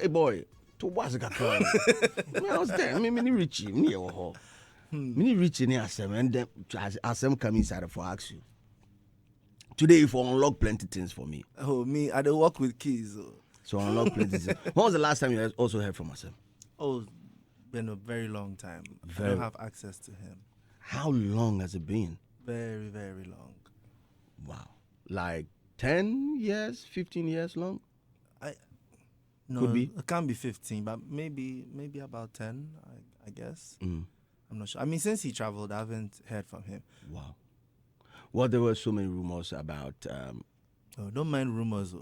Hey boy, to what's the crowd? I was there. Mini Richie, me or Mini Richie ni asem, and then asem come inside for ask you. Today, you unlock plenty things for me. Oh, me, I don't work with keys. So unlock plenty things. When was the last time you also heard from Asem? Oh, been a very long time. I don't have access to him. How long has it been? Very, very long. Wow. Like 10 years, 15 years long? No, Could be. It can't be 15, but maybe about 10, I guess. I'm not sure. I mean, since he traveled, I haven't heard from him. Wow. Well, there were so many rumors about... don't mind rumors.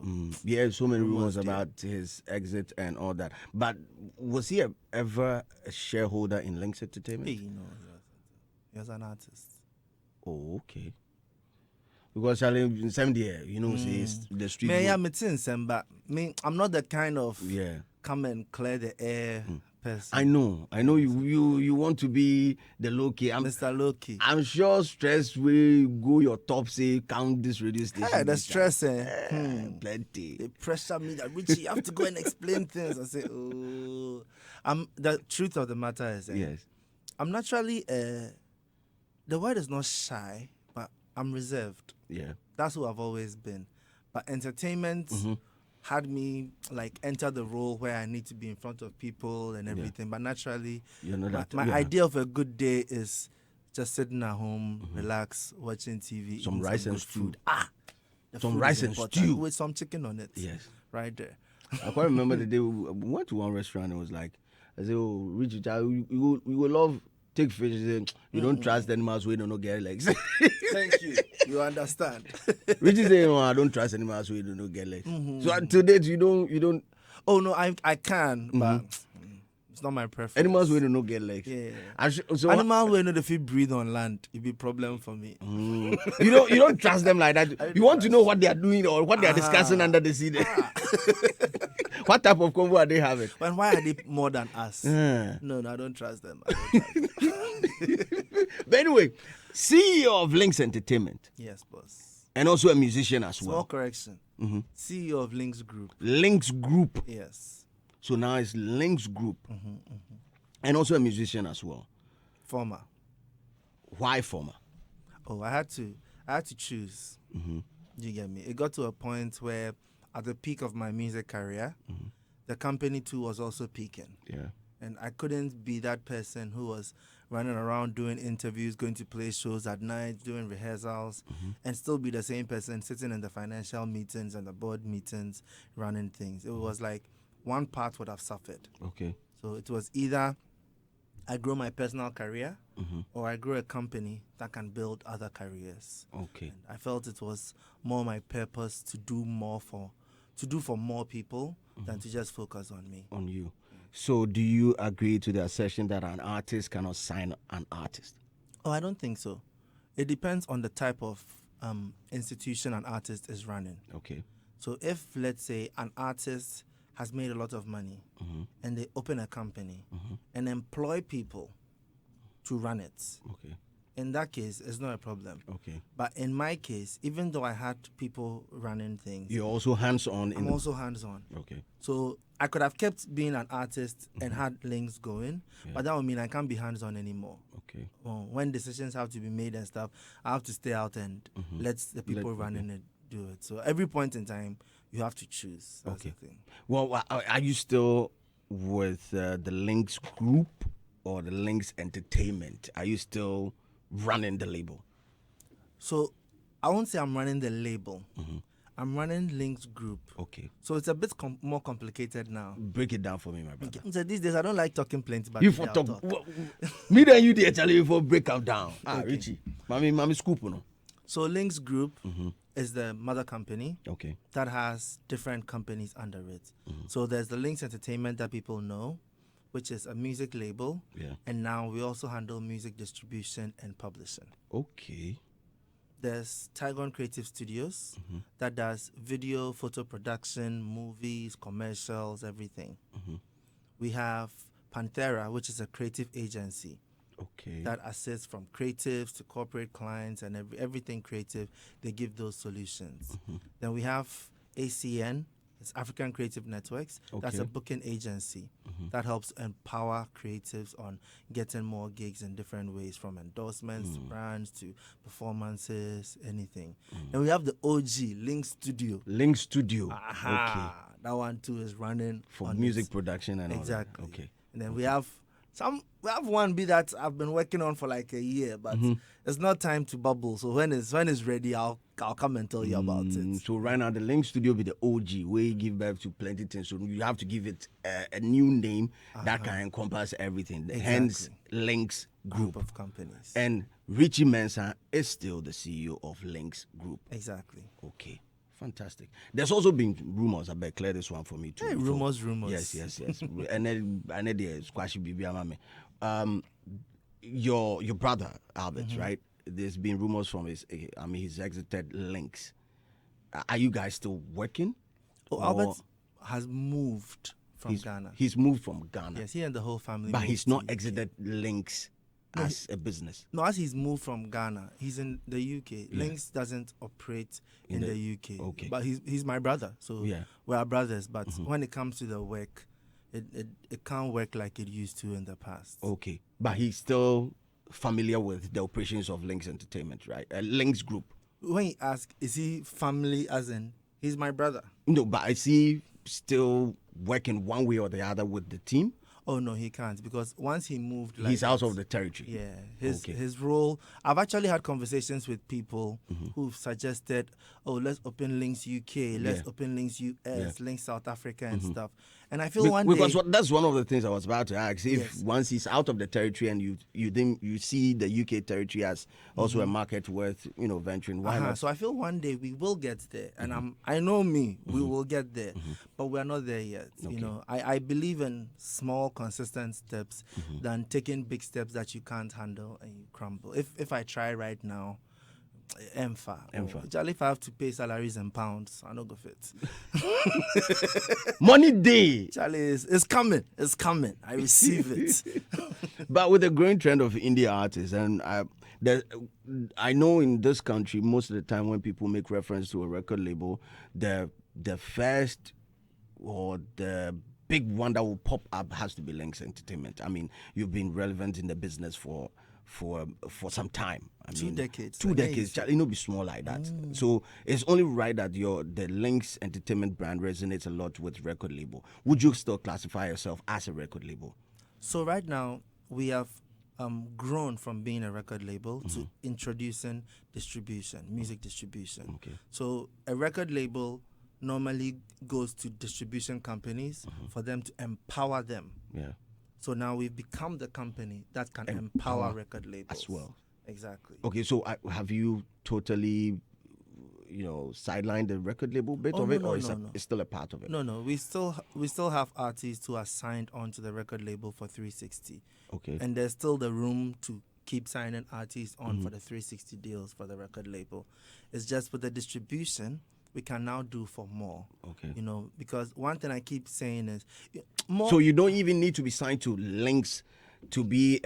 yeah, so many rumors about his exit and all that. But was he ever a shareholder in Lynx Entertainment? Hey, no, he wasn't. He was an artist. Oh, okay. Because in some day, the street. I'm not the kind of yeah. come and clear the air person. I know you want to be the low-key. Mr. Low-key. I'm sure stress will go your top, say, count this radio station. Yeah, the stress. Plenty. They pressure me that, Richie, you have to go and explain things. I say, oh. The truth of the matter is, yes. I'm naturally, the word is not shy, but I'm reserved. Yeah. That's who I've always been. But entertainment had me like enter the role where I need to be in front of people and everything. Yeah. But naturally, my idea of a good day is just sitting at home, relax, watching TV, some rice and stew. Some rice and stew with some chicken on it. Yes, right there. I quite remember the day we went to one restaurant and it was like, I said, "Oh, Richie, you will love." Take fish. You don't trust animals who don't get legs. Thank you. You understand. Richie say, "No, I don't trust animals who don't get legs." So until date, you don't. Oh no, I can, but it's not my preference. Animals who don't get legs. Yeah. So animals who know if you breathe on land, it be problem for me. You don't trust them like that. You want to know what they are doing or what they are discussing under the sea. What type of convo are they having? And why are they more than us? No, I don't trust them. But anyway, CEO of Lynx Entertainment. Yes, boss. And also a musician as well. Small correction. CEO of Lynx Group. Lynx Group. Yes. So now it's Lynx Group. And also a musician as well. Former. Why former? Oh, I had to choose. You get me? It got to a point where at the peak of my music career, the company too was also peaking. Yeah. And I couldn't be that person who was running around doing interviews, going to play shows at night, doing rehearsals, and still be the same person sitting in the financial meetings and the board meetings, running things. It was like one part would have suffered. Okay. So it was either I grow my personal career or I grow a company that can build other careers. Okay. And I felt it was more my purpose to do for more people than to just focus on me. On you. So do you agree to the assertion that an artist cannot sign an artist? Oh, I don't think so. It depends on the type of institution an artist is running. Okay. So if, let's say, an artist has made a lot of money and they open a company and employ people to run it. Okay. In that case, it's not a problem. Okay. But in my case, even though I had people running things, you're also hands-on. I'm also hands-on. Okay. So I could have kept being an artist and had links going, but that would mean I can't be hands-on anymore. Okay. When decisions have to be made and stuff, I have to stay out and let the people running it do it. So every point in time, you have to choose. That's the thing. Well, are you still with the Lynx Group or the Lynx Entertainment? Are you still running the label? So I won't say I'm running the label. I'm running Lynx Group. Okay. So it's a bit more complicated now. Break it down for me, my brother. So these days I don't like talking plenty, but you for talk. Me and you there tell you for break out down. Richie. Mommy scoop no. So Lynx Group is the mother company. Okay. That has different companies under it. So there's the Lynx Entertainment that people know, which is a music label. Yeah. And now we also handle music distribution and publishing. Okay. There's Tygon Creative Studios that does video, photo production, movies, commercials, everything. We have Panthera, which is a creative agency. Okay. That assists from creatives to corporate clients and everything creative. They give those solutions. Then we have ACN, It's African Creative Networks. That's Okay. a booking agency that helps empower creatives on getting more gigs in different ways, from endorsements to brands to performances, anything. And we have the OG Lynx Studio. Lynx Studio. Aha, that one too is running For on music its- production and exactly. all that. Okay. And then we have one bit that I've been working on for like a year, but it's not time to bubble. So when it's ready, I'll come and tell you about it. So right now, the Lynx Studio be the OG, where you give birth to plenty things. So you have to give it a new name that can encompass everything. Hence, Lynx Group Group. of companies. And Richie Mensah is still the CEO of Lynx Group. Exactly. Okay. Fantastic. There's also been rumors. I bet clear this one for me too. Hey, rumors. Yes. And then the squashy baby mama. Your brother Albert, right? There's been rumors from he's exited Lynx. Are you guys still working? Oh, Albert has moved from Ghana. He's moved from Ghana. Yes, he and the whole family. But moved he's to not UK. exited Lynx as a business. No, as he's moved from Ghana, he's in the UK. Lynx doesn't operate in the UK. Okay. But he's my brother, so Yeah. we are brothers. But when it comes to the work, it can't work like it used to in the past. Okay. But he's still familiar with the operations of Lynx Entertainment, right? Lynx Group. When he asks, is he family as in, he's my brother? No, but is he still working one way or the other with the team? Oh no, he can't, because once he moved, He's out of the territory. Yeah, his role. I've actually had conversations with people who've suggested, oh, let's open Lynx UK, let's open Lynx US, Lynx South Africa and stuff. And I feel Because that's one of the things I was about to ask. If once he's out of the territory and you see the UK territory as also a market worth venturing, why not? So I feel one day we will get there, and I know me, we will get there, but we're not there yet. I believe in small, consistent steps than taking big steps that you can't handle and you crumble. If I try right now, Charlie, if I have to pay salaries in pounds, I don't go fit. Money day. Charlie, it's coming. It's coming. I receive it. But with the growing trend of indie artists, and I know in this country, most of the time when people make reference to a record label, the first or the big one that will pop up has to be Lynx Entertainment. I mean, you've been relevant in the business for some time. I mean, 2 decades. 2 decades. Charlie, no be small like that. So it's only right that the Lynx Entertainment brand resonates a lot with record label. Would you still classify yourself as a record label? So right now we have grown from being a record label to introducing distribution, music distribution. Okay. So a record label normally goes to distribution companies for them to empower them. Yeah. So now we've become the company that can empower record labels as well. Exactly. Okay, so have you totally, sidelined the record label bit of it, or it's still a part of it? No. We still have artists who are signed onto the record label for 360. Okay. And there's still the room to keep signing artists on for the 360 deals for the record label. It's just with the distribution, we can now do for more. Okay. Because one thing I keep saying is more. So you don't even need to be signed to Lynx to be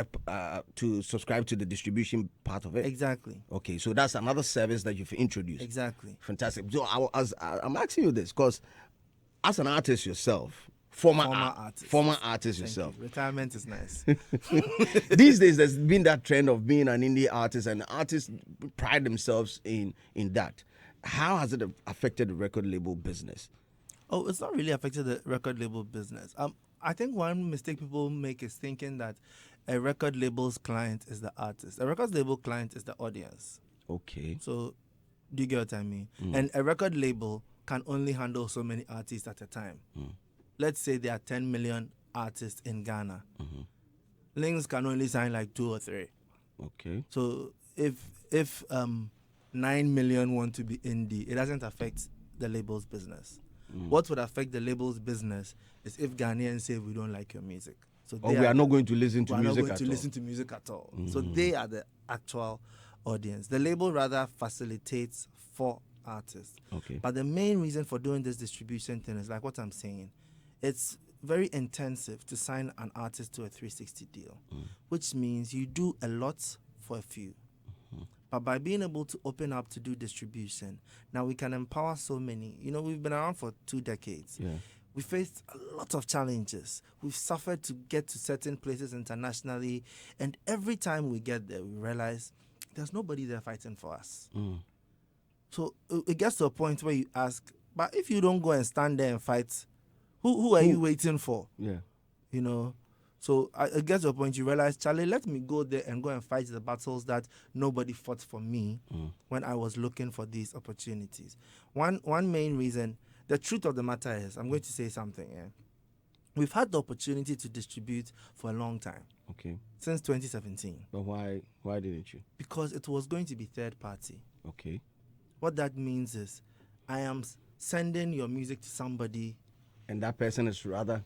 to subscribe to the distribution part of it. Exactly. Okay, so that's another service that you've introduced. Exactly. Fantastic. So I'm asking you this because as an artist yourself, former artist yourself. Retirement is nice. These days, there's been that trend of being an indie artist, and artists pride themselves in that. How has it affected the record label business? Oh, it's not really affected the record label business. I think one mistake people make is thinking that a record label's client is the artist. A record label client is the audience. Okay. So, do you get what I mean? And a record label can only handle so many artists at a time. Let's say there are 10 million artists in Ghana. Lynx can only sign like 2 or 3. Okay. So if 9 million want to be indie, it doesn't affect the label's business. What would affect the label's business is if Ghanaians say we don't like your music. So we are not going to listen to music at all. We are not going to listen to music at all. So they are the actual audience. The label rather facilitates for artists. Okay. But the main reason for doing this distribution thing is like what I'm saying. It's very intensive to sign an artist to a 360 deal, which means you do a lot for a few. But by being able to open up to do distribution, now we can empower so many. You know, we've been around for 2 decades. Yeah. We faced a lot of challenges. We've suffered to get to certain places internationally. And every time we get there, we realize there's nobody there fighting for us. So it gets to a point where you ask, but if you don't go and stand there and fight, who are you waiting for? Yeah. You know? So it gets to a point you realize, Charlie, let me go there and go and fight the battles that nobody fought for me when I was looking for these opportunities. One main reason, the truth of the matter is, I'm going to say something here. We've had the opportunity to distribute for a long time. Okay. Since 2017. But why didn't you? Because it was going to be third party. Okay. What that means is I am sending your music to somebody. And that person is rather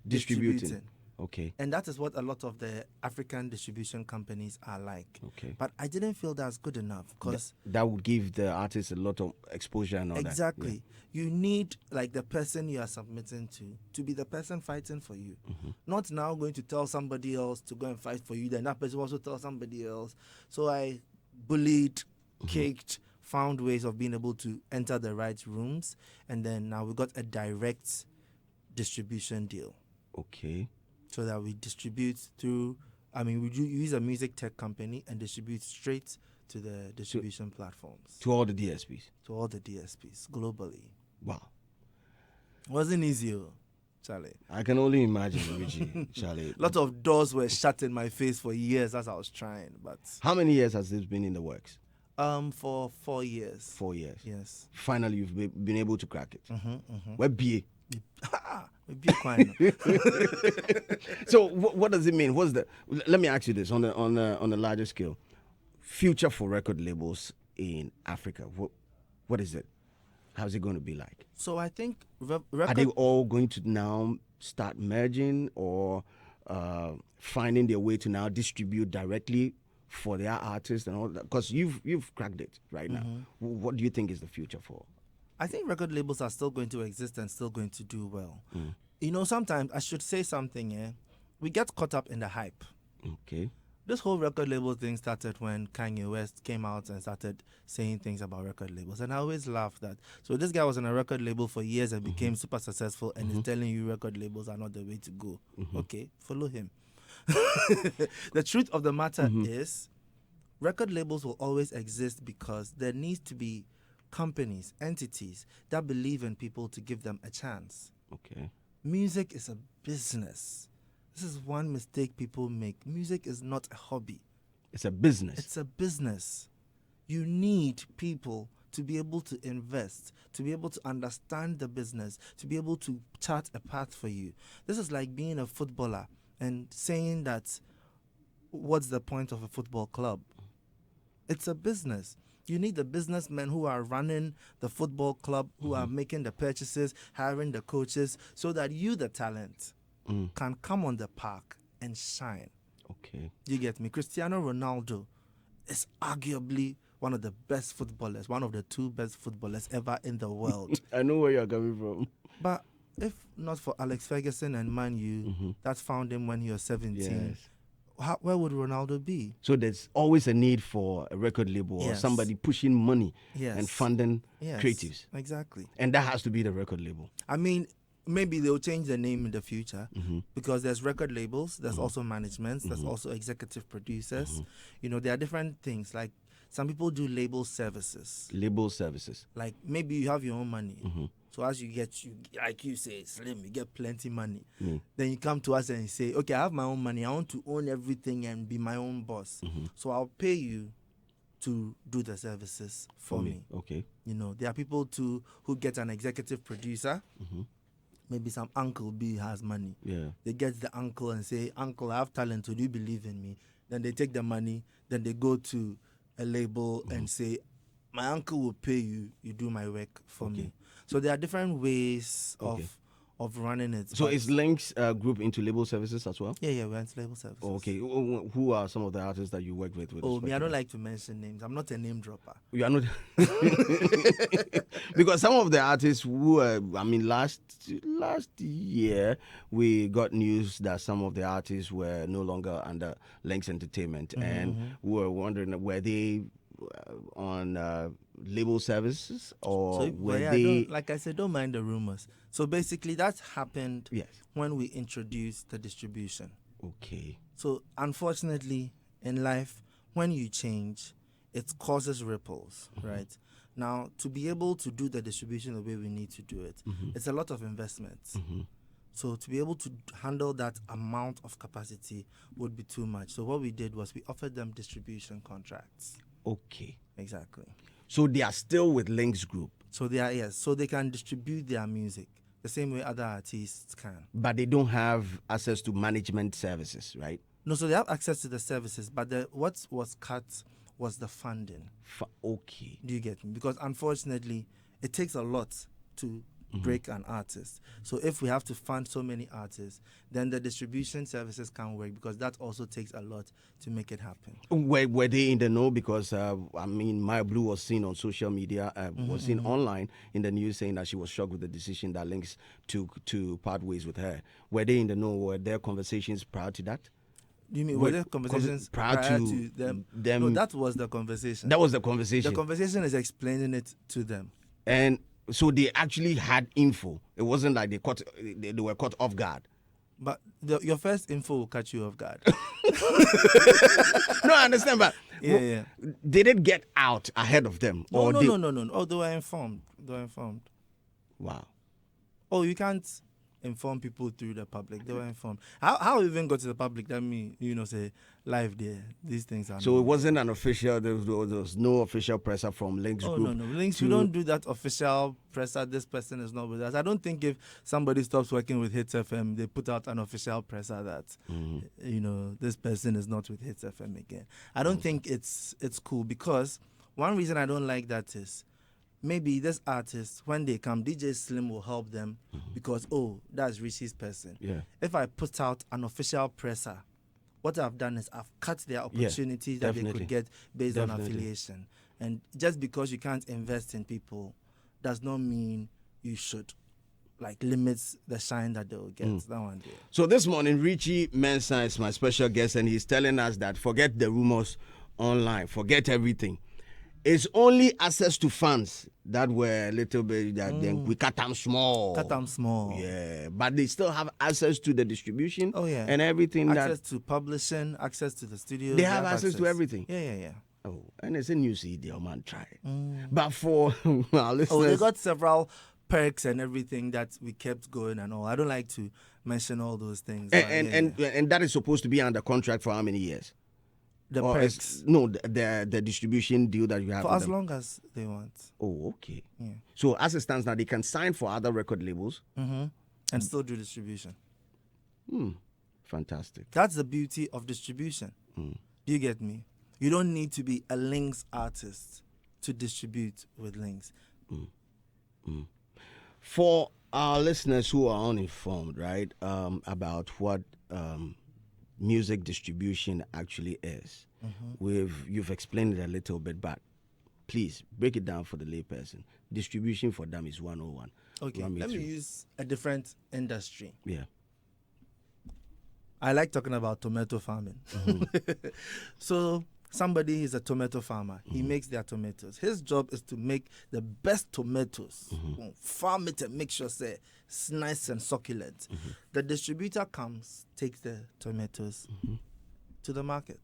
distributing. Okay. And that is what a lot of the African distribution companies are like. Okay. But I didn't feel that's good enough because that would give the artist a lot of exposure and all that. Exactly. Yeah. You need like the person you are submitting to be the person fighting for you. Not now going to tell somebody else to go and fight for you, then that person also tell somebody else. So I bullied, caked, found ways of being able to enter the right rooms, and then now we got a direct distribution deal. Okay. So that we distribute through, we use a music tech company and distribute straight to the distribution platforms. To all the DSPs? To all the DSPs globally. Wow. Wasn't easy, Charlie. I can only imagine, Richie, Charlie. A lot of doors were shut in my face for years as I was trying. But how many years has this been in the works? For 4 years. 4 years? Yes. Finally, you've been able to crack it. Where BA? So what does it mean? Let me ask you this on a larger scale. Future for record labels in Africa. What is it? How's it going to be like? So I think are they all going to now start merging or finding their way to now distribute directly for their artists and all that? Because you've cracked it right now. What do you think is the future for? I think record labels are still going to exist and still going to do well. You know, sometimes I should say something, we get caught up in the hype. Okay. This whole record label thing started when Kanye West came out and started saying things about record labels. And I always laugh that. So this guy was on a record label for years and became super successful and is telling you record labels are not the way to go. Okay, follow him. The truth of the matter is record labels will always exist because there needs to be companies, entities that believe in people to give them a chance. Okay. Music is a business. This is one mistake people make. Music is not a hobby. It's a business. It's a business. You need people to be able to invest, to be able to understand the business, to be able to chart a path for you. This is like being a footballer and saying that, what's the point of a football club? It's a business. You need the businessmen who are running the football club, who are making the purchases, hiring the coaches, so that you, the talent, can come on the park and shine. Okay. You get me? Cristiano Ronaldo is arguably one of the best footballers, one of the 2 best footballers ever in the world. I know where you're coming from. But if not for Alex Ferguson and Man U, that found him when he was 17, where would Ronaldo be? So there's always a need for a record label or somebody pushing money and funding creatives. Exactly. And that has to be the record label. I mean, maybe they'll change the name in the future because there's record labels, there's also managements, there's also executive producers. You know, there are different things. Like some people do label services. Label services. Like maybe you have your own money. So as you like you say, Slim, you get plenty money. Then you come to us and you say, okay, I have my own money. I want to own everything and be my own boss. So I'll pay you to do the services for me. Okay. You know, there are people too who get an executive producer. Maybe some Uncle B has money. Yeah. They get the uncle and say, Uncle, I have talent. Do you believe in me? Then they take the money. Then they go to a label and say, my uncle will pay you. You do my work for me. So there are different ways of running it. So is Lynx Group into label services as well? Yeah, we're into label services. Okay. Who are some of the artists that you work with? I don't like to mention names. I'm not a name dropper. You are not? Because some of the artists who last year we got news that some of the artists were no longer under Lynx Entertainment and we were wondering, were they on label services, or So, were yeah, they? like I said, don't mind the rumors. So basically, that happened Yes. when we introduced the distribution. Okay. So unfortunately, in life, when you change, it causes ripples, right? Now, to be able to do the distribution the way we need to do it, it's a lot of investments. So to be able to handle that amount of capacity would be too much. So what we did was we offered them distribution contracts. Okay. Exactly. So they are still with Lynx Group, So they are, yes, so they can distribute their music the same way other artists can. but they don't have access to management services, right? No, so they have access to the services, but what was cut was the funding. Okay. Do you get me? Because unfortunately, it takes a lot to break an artist. So if we have to fund so many artists, then the distribution services can't work, because that also takes a lot to make it happen. Were they in the know? Because I mean, Maya Blue was seen on social media, was seen online in the news, saying that she was shocked with the decision that Lynx took to part ways with her. Were they in the know? Were there conversations prior to that? You mean, were there conversations prior to them? No, that was the conversation. That was the conversation. The conversation is explaining it to them. And so they actually had info. It wasn't like they were caught off guard. But your first info will catch you off guard. No, I understand, but yeah. did it get out ahead of them? No. Oh, they were informed. Wow. Oh, you can't inform people through the public. They were informed. How we even got to the public? That mean, say live there. These things are. So it wasn't an official. There was no official presser from Lynx Group. Oh no, Lynx. We don't do that official presser. This person is not with us. I don't think if somebody stops working with Hits FM, they put out an official presser that this person is not with Hits FM again. I don't think it's cool, because one reason I don't like that is, maybe this artist, when they come, DJ Slim will help them because, that's Richie's person. Yeah. If I put out an official presser, what I've done is I've cut their opportunities that they could get based on affiliation. And just because you can't invest in people does not mean you should limit the shine that they will get. That one day. So this morning, Richie Mensah is my special guest, and he's telling us that forget the rumors online, forget everything. It's only access to funds that were a little bit, that then we cut them small. Yeah, but they still have access to the distribution. Oh, yeah. And everything. Access to publishing, access to the studio. They have access to everything. Yeah. Oh, and it's a new CD, man, try. But for our listeners. They got several perks and everything that we kept going and all. I don't like to mention all those things. And that is supposed to be under contract for how many years? The perks. The distribution deal that you have. For as long as they want. Oh, okay. Yeah. So as it stands now, they can sign for other record labels. And still do distribution. Fantastic. That's the beauty of distribution. Do you get me? You don't need to be a Lynx artist to distribute with Lynx. For our listeners who are uninformed, right, about what music distribution actually is, you've explained it a little bit, but please break it down for the layperson. Distribution for them is 101. Okay, let me use a different industry. Yeah. I like talking about tomato farming. So somebody is a tomato farmer. He makes their tomatoes. His job is to make the best tomatoes, farm it and make sure it's nice and succulent. The distributor comes, takes the tomatoes to the market.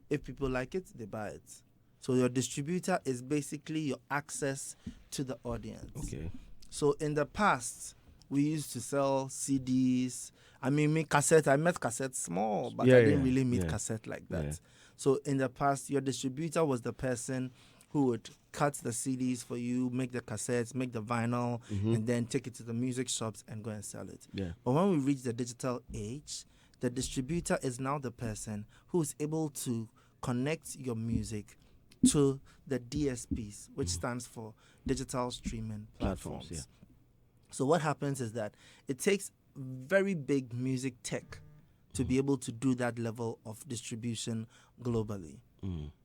If people like it, they buy it. So your distributor is basically your access to the audience. Okay. So in the past, we used to sell CDs. I mean, cassette. I met cassette small, but I didn't really meet cassette like that. Yeah. So in the past, your distributor was the person who would cut the CDs for you, make the cassettes, make the vinyl, and then take it to the music shops and go and sell it. Yeah. But when we reach the digital age, the distributor is now the person who is able to connect your music to the DSPs, which stands for digital streaming platforms. Yeah. So what happens is that it takes very big music tech to be able to do that level of distribution globally.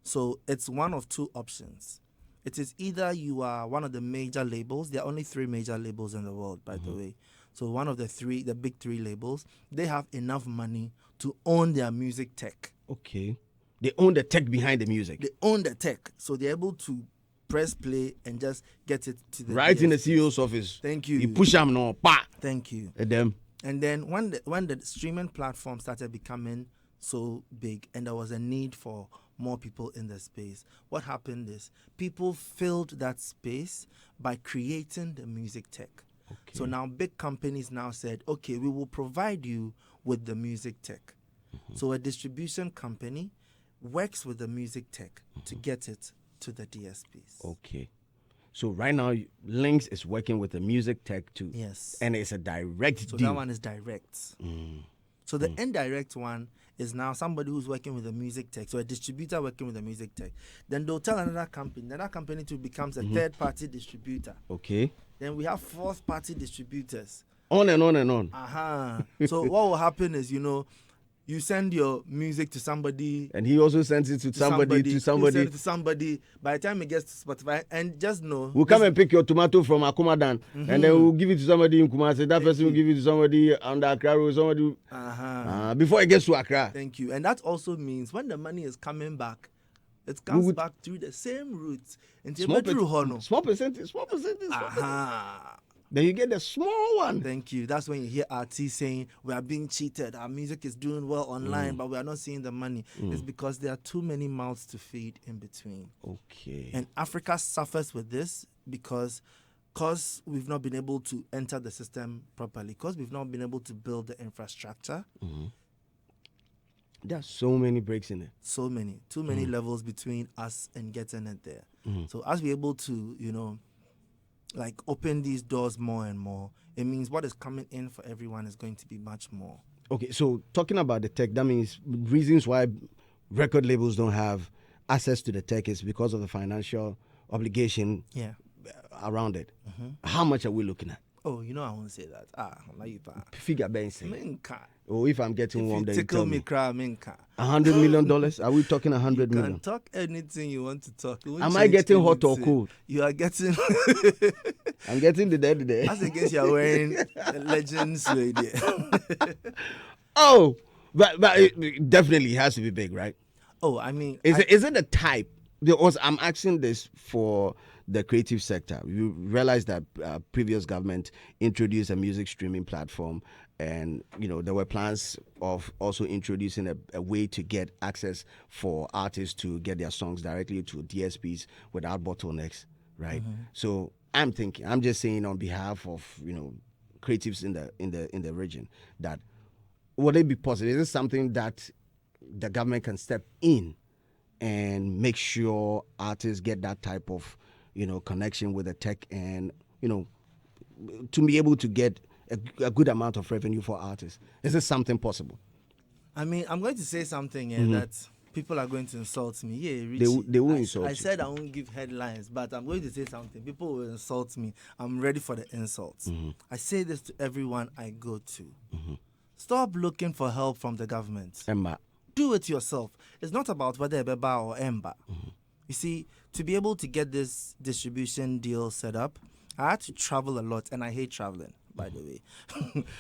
So it's one of two options. It is either you are one of the major labels. There are only 3 major labels in the world, by the way. So one of the big 3 labels, they have enough money to own their music tech. Okay. They own the tech behind the music. They own the tech, so they're able to press play and just get it to the right DSPs. in the CEO's office. Thank you. You push them no, pa. Thank you. And them. And then when the streaming platform started becoming so big and there was a need for more people in the space, what happened is people filled that space by creating the music tech. Okay. So now big companies now said, okay, we will provide you with the music tech. So a distribution company works with the music tech to get it to the DSPs. Okay. So right now, Lynx is working with the music tech too. Yes. And it's a direct So deal. that one is direct. So the indirect one is now somebody who's working with the music tech. So a distributor working with the music tech. Then they'll tell another company. Then that company too becomes a third-party distributor. Okay. Then we have fourth-party distributors. On and on and on. So what will happen is, you send your music to somebody, And he also sends it to somebody. You send it to somebody. By the time it gets to Spotify, and just know, We'll come and pick your tomato from Akumadan, and then we'll give it to somebody in Kumasi. That person will give it to somebody under Accra or somebody. Before it gets to Accra. Thank you. And that also means when the money is coming back, it comes back through the same route. Small percentage. Then you get the small one. Thank you. That's when you hear artists saying, we are being cheated. Our music is doing well online, but we are not seeing the money. It's because there are too many mouths to feed in between. Okay. And Africa suffers with this because we've not been able to enter the system properly, because we've not been able to build the infrastructure. There are so many breaks in it. So many. Too many levels between us and getting it there. So as we're able to, open these doors more and more, it means what is coming in for everyone is going to be much more. Okay, so talking about the tech, that means reasons why record labels don't have access to the tech is because of the financial obligation around it. How much are we looking at? Oh, I won't say that. Figure benching. Minka. Oh, if I'm getting warm, then you tickle tell me, me. cry, minka. $100 million? Are we talking 100 You million? can talk anything you want to talk. Am I getting hot or cold? You are getting. I'm getting the dead today. As against you're wearing Legends lady. Oh, but it definitely has to be big, right? Oh, I mean, is it the type? Because I'm asking this for the creative sector. You realize that previous government introduced a music streaming platform, and there were plans of also introducing a way to get access for artists to get their songs directly to DSPs without bottlenecks, right? So I'm just saying on behalf of creatives in the region, that would it be possible? Is this something that the government can step in and make sure artists get that type of connection with the tech, and to be able to get a good amount of revenue for artists? Is this something possible? I mean, I'm going to say something that people are going to insult me. Yeah, Richie, they will insult you. I said I won't give headlines, but I'm going to say something. People will insult me. I'm ready for the insults. I say this to everyone I go to. Stop looking for help from the government. Emma. Do it yourself. It's not about whether Ebeba or Emba. You see, to be able to get this distribution deal set up, I had to travel a lot, and I hate traveling, by the way.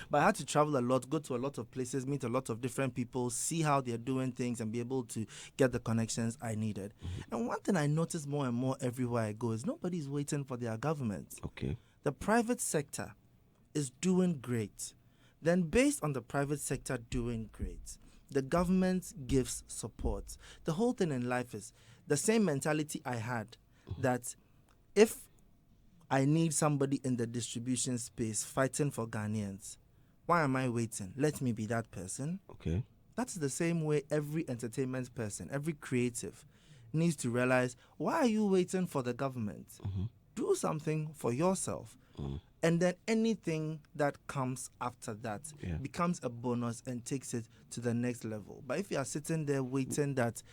But I had to travel a lot, go to a lot of places, meet a lot of different people, see how they're doing things, and be able to get the connections I needed. And one thing I notice more and more everywhere I go is nobody's waiting for their government. Okay. The private sector is doing great. Then based on the private sector doing great, the government gives support. The whole thing in life is the same mentality I had, that if I need somebody in the distribution space fighting for Ghanaians, why am I waiting? Let me be that person. Okay. That's the same way every entertainment person, every creative needs to realize, why are you waiting for the government? Do something for yourself. And then anything that comes after that becomes a bonus and takes it to the next level. But if you are sitting there waiting that,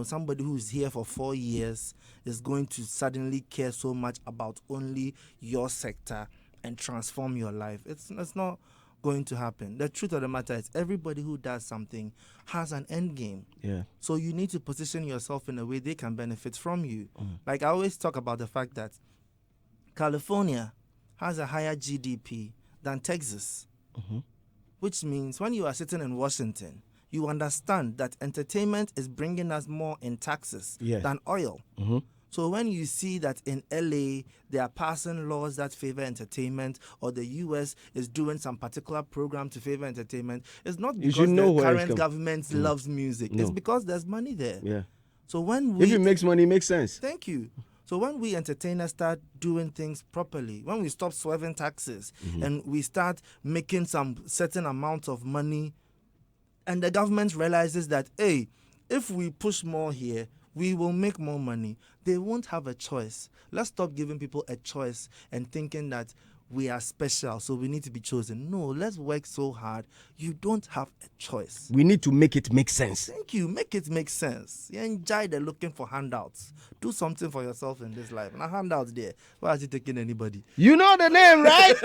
somebody who's here for 4 years is going to suddenly care so much about only your sector and transform your life, it's not going to happen. The truth of the matter is everybody who does something has an end game. Yeah. So you need to position yourself in a way they can benefit from you. Like I always talk about the fact that California has a higher GDP than Texas, which means when you are sitting in Washington, you understand that entertainment is bringing us more in taxes than oil. So when you see that in LA, they are passing laws that favor entertainment, or the US is doing some particular program to favor entertainment, it's not because the current government loves music. No. It's because there's money there. Yeah. So when if it makes money, it makes sense. Thank you. So when we entertainers start doing things properly, when we stop swerving taxes and we start making some certain amount of money, and the government realizes that, hey, if we push more here, we will make more money, they won't have a choice. Let's stop giving people a choice and thinking that we are special, so we need to be chosen. No, let's work so hard. You don't have a choice. We need to make it make sense. Thank you. Make it make sense. You enjoy the looking for handouts. Do something for yourself in this life. Now, handouts there. Why are you taking anybody? You know the name, right?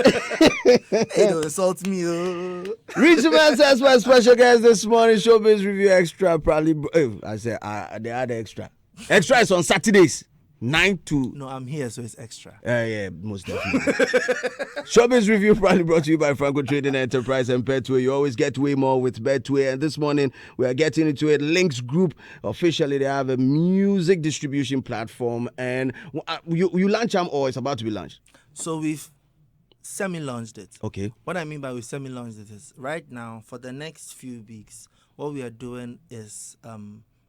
Hey, don't insult me. Richie Mensah is my special guest this morning. Showbiz Review Extra. Probably. I said they are the extra. Extra is on Saturdays. 9 to... No, I'm here, so it's extra. Yeah, most definitely. Showbiz Review proudly brought to you by Franco Trading Enterprise and Betway. You always get way more with Betway. And this morning, we are getting into it. Lynx Group, officially, they have a music distribution platform. And you launch them, or it's about to be launched? So we've semi-launched it. Okay. What I mean by we semi-launched it is, right now, for the next few weeks, what we are doing is...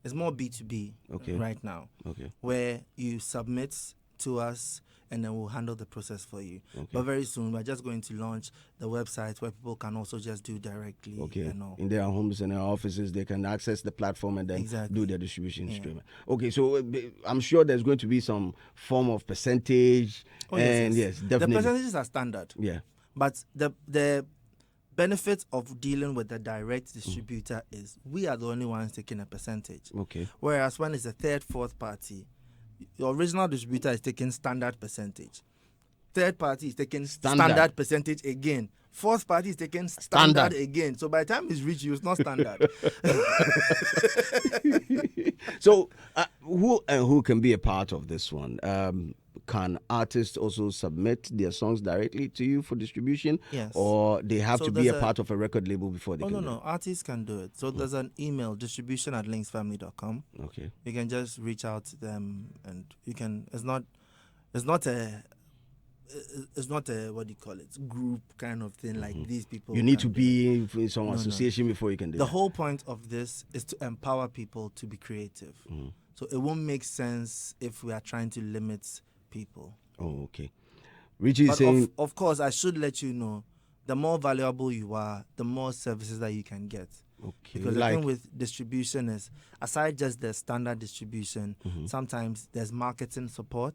it's more B2B right now, where you submit to us and then we'll handle the process for you. But very soon, we're just going to launch the website where people can also just do directly. And all. In their homes and their offices, they can access the platform and then do their distribution stream. Okay, so I'm sure there's going to be some form of percentage. Yes, definitely. The percentages are standard. Yeah. But the benefit of dealing with the direct distributor is we are the only ones taking a percentage. Okay. Whereas when it's a third, fourth party, your original distributor is taking standard percentage. Third party is taking standard percentage again. Fourth party is taking standard again. So by the time it's reached you, it's not standard. So who can be a part of this one? Can artists also submit their songs directly to you for distribution? Yes. Or they have to be a part of a record label before they can do it? No. Artists can do it. So there's an email, distribution@lynxfamily.com. Okay. You can just reach out to them and you can, it's not a what do you call it, group kind of thing like these people. You need to be in some association before you can do it. The whole point of this is to empower people to be creative. So it won't make sense if we are trying to limit people. Oh, okay. Richie is saying... Of course, I should let you know, the more valuable you are, the more services that you can get. Okay. Because the thing with distribution is, aside just the standard distribution, sometimes there's marketing support,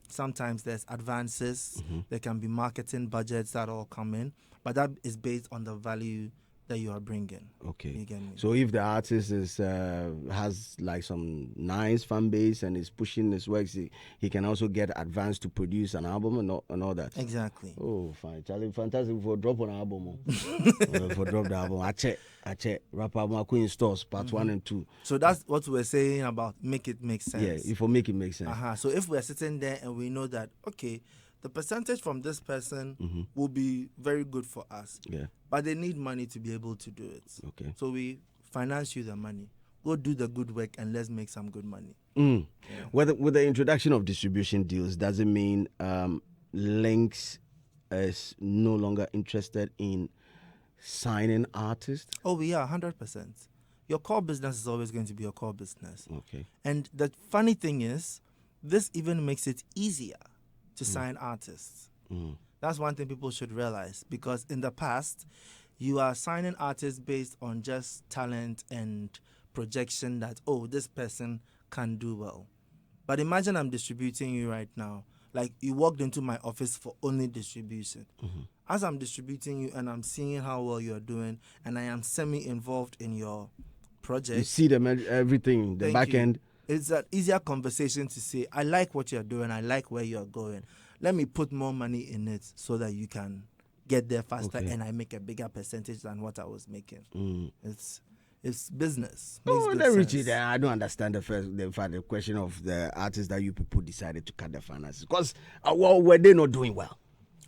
sometimes there's advances, there can be marketing budgets that all come in, but that is based on the value that you are bringing. Okay. You get me? So if the artist is has like some nice fan base and is pushing his works, he can also get advance to produce an album and all that. Exactly. Oh, fine. Charlie, fantastic for drop an album. For drop the album. I check. Rap album Queen stores part 1 and 2. So that's what we're saying about make it make sense. Yeah, if we make it make sense. So if we're sitting there and we know that, okay, the percentage from this person will be very good for us. Yeah. But they need money to be able to do it. Okay. So we finance you the money. Go do the good work and let's make some good money. Yeah. With the introduction of distribution deals, does it mean Lynx is no longer interested in signing artists? Oh, we are 100%. Your core business is always going to be your core business. Okay. And the funny thing is, this even makes it easier to sign artists. That's one thing people should realize, because in the past, you are signing artists based on just talent and projection that, oh, this person can do well. But imagine I'm distributing you right now. Like you walked into my office for only distribution. As I'm distributing you and I'm seeing how well you're doing and I am semi-involved in your project. You see them, everything, the back end. It's an easier conversation to say, I like what you're doing. I like where you're going. Let me put more money in it so that you can get there faster and I make a bigger percentage than what I was making. It's business. Richie, I don't understand the question of the artists that you people decided to cut the finances. Because were they not doing well?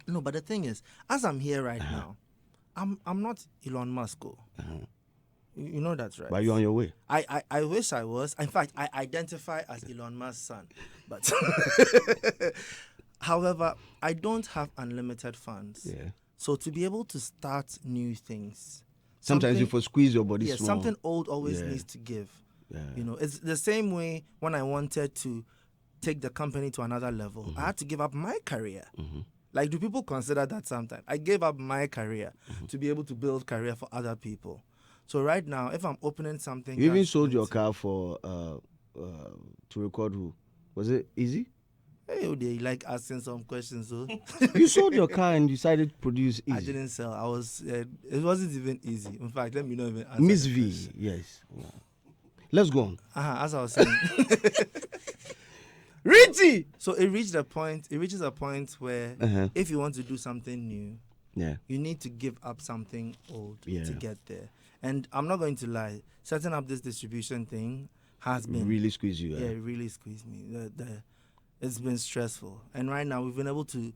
No, but the thing is, as I'm here right now, I'm not Elon Musk. You know that's right. But you're on your way. I wish I was. In fact, I identify as Elon Musk's son. But however, I don't have unlimited funds. Yeah. So to be able to start new things, Sometimes you squeeze your body small. something old always needs to give. Yeah. You know, it's the same way when I wanted to take the company to another level. I had to give up my career. Like, do people consider that sometimes? I gave up my career to be able to build career for other people. So right now, if I'm opening something... You even sold your car for to record who? Was it Easy? Hey, they like asking some questions. So. You sold your car and decided to produce Easy. I didn't sell. I was... it wasn't even easy. In fact, let me not even answer Miss V, yes. Yeah. Let's go on. As I was saying... Richie! So it reaches a point where if you want to do something new, you need to give up something old to get there. And I'm not going to lie, setting up this distribution thing has been... Really squeeze you. Yeah, it really squeezed me. It's been stressful. And right now we've been able to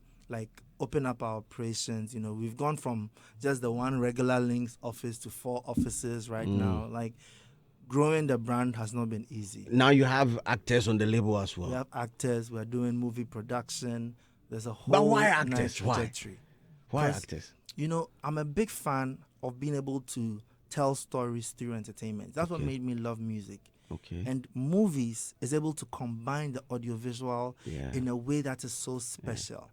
open up our operations. You know, we've gone from just the one regular Lynx office to 4 offices right now. Growing the brand has not been easy. Now you have actors on the label as well. We have actors. We're doing movie production. There's a whole... But why actors? Nice trajectory. Why actors? You know, I'm a big fan of being able to tell stories through entertainment. That's what made me love music. Okay. And movies is able to combine the audiovisual in a way that is so special.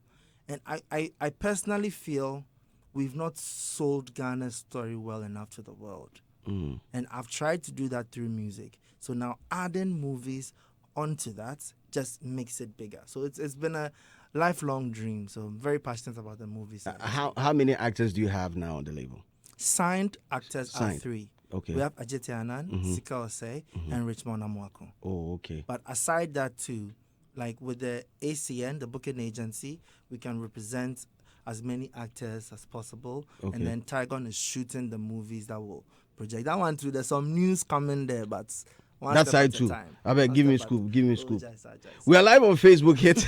And I personally feel we've not sold Ghana's story well enough to the world. And I've tried to do that through music. So now adding movies onto that just makes it bigger. So it's been a lifelong dream. So I'm very passionate about the movies. How many actors do you have now on the label? Signed actors are 3. Okay. We have Ajete Anan, Sika Osei, and Richmond Amuako. Oh, okay. But aside that too, with the ACN, the booking agency, we can represent as many actors as possible. Okay. And then Tygon is shooting the movies that will project. That one too, there's some news coming there, but that side too. I bet give me scoop. We are live on Facebook. Hits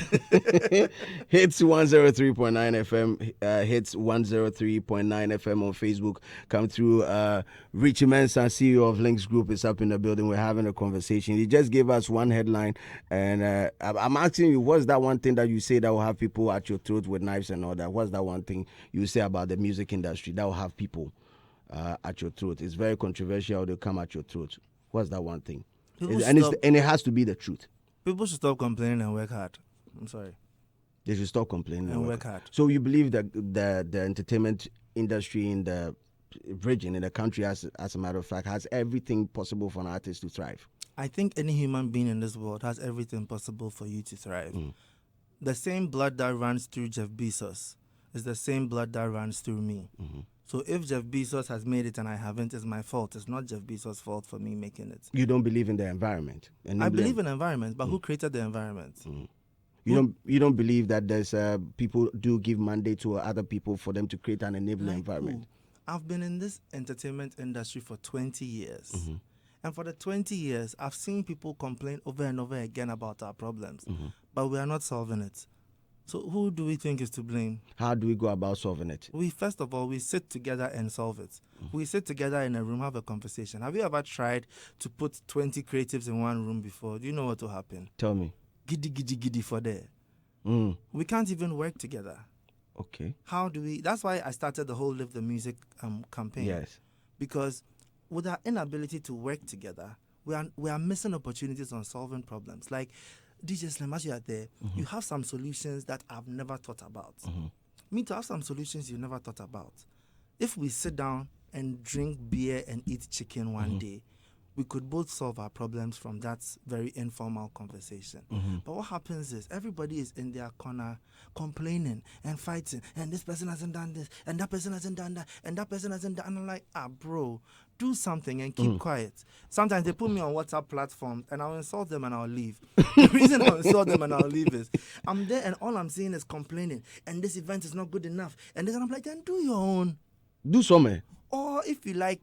103.9 FM. Hits 103.9 FM on Facebook. Come through. Richie Mensah, CEO of Lynx Group, is up in the building. We're having a conversation. He just gave us one headline, and I'm asking you, what's that one thing that you say that will have people at your throat with knives and all that? What's that one thing you say about the music industry that will have people at your throat? It's very controversial. They'll come at your throat. What's that one thing? And it has to be the truth. People should stop complaining and work hard. I'm sorry. They should stop complaining and work hard. So you believe that the entertainment industry in the region, in the country, as a matter of fact, has everything possible for an artist to thrive? I think any human being in this world has everything possible for you to thrive. The same blood that runs through Jeff Bezos is the same blood that runs through me. So if Jeff Bezos has made it and I haven't, it's my fault. It's not Jeff Bezos' fault for me making it. You don't believe in the environment? I believe in the environment, but who created the environment? You don't believe that there's people do give mandate to other people for them to create an enabling environment? I've been in this entertainment industry for 20 years. And for the 20 years, I've seen people complain over and over again about our problems, but we are not solving it. So who do we think is to blame? How do we go about solving it? First of all, we sit together and solve it. We sit together in a room, have a conversation. Have you ever tried to put 20 creatives in one room before? Do you know what will happen? Tell me. Giddy, giddy, giddy for there. We can't even work together. Okay. How do we... That's why I started the whole Live the Music campaign. Yes. Because with our inability to work together, we are missing opportunities on solving problems. Like... DJ Slim, as you are there, you have some solutions that I've never thought about. Me to have some solutions you never thought about. If we sit down and drink beer and eat chicken one day, we could both solve our problems from that very informal conversation. But what happens is everybody is in their corner complaining and fighting, and this person hasn't done this, and that person hasn't done that, and that person hasn't done. And I'm like, bro, do something and keep quiet. Sometimes they put me on WhatsApp platforms and I'll insult them and I'll leave. The reason I'll insult them and I'll leave is I'm there and all I'm seeing is complaining, and this event is not good enough. And then I'm like, then do your own. Do something. Or if you like,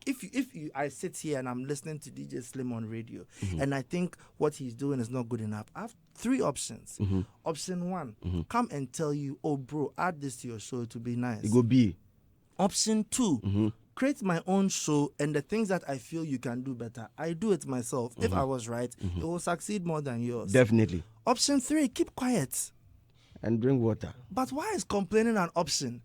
I sit here and I'm listening to DJ Slim on radio, and I think what he's doing is not good enough, I have 3 options. Option 1, come and tell you, oh bro, add this to your show to be nice. It go B. Option 2, create my own show, and the things that I feel you can do better, I do it myself. If I was right, it will succeed more than yours. Definitely. Option 3, keep quiet. And drink water. But why is complaining an option?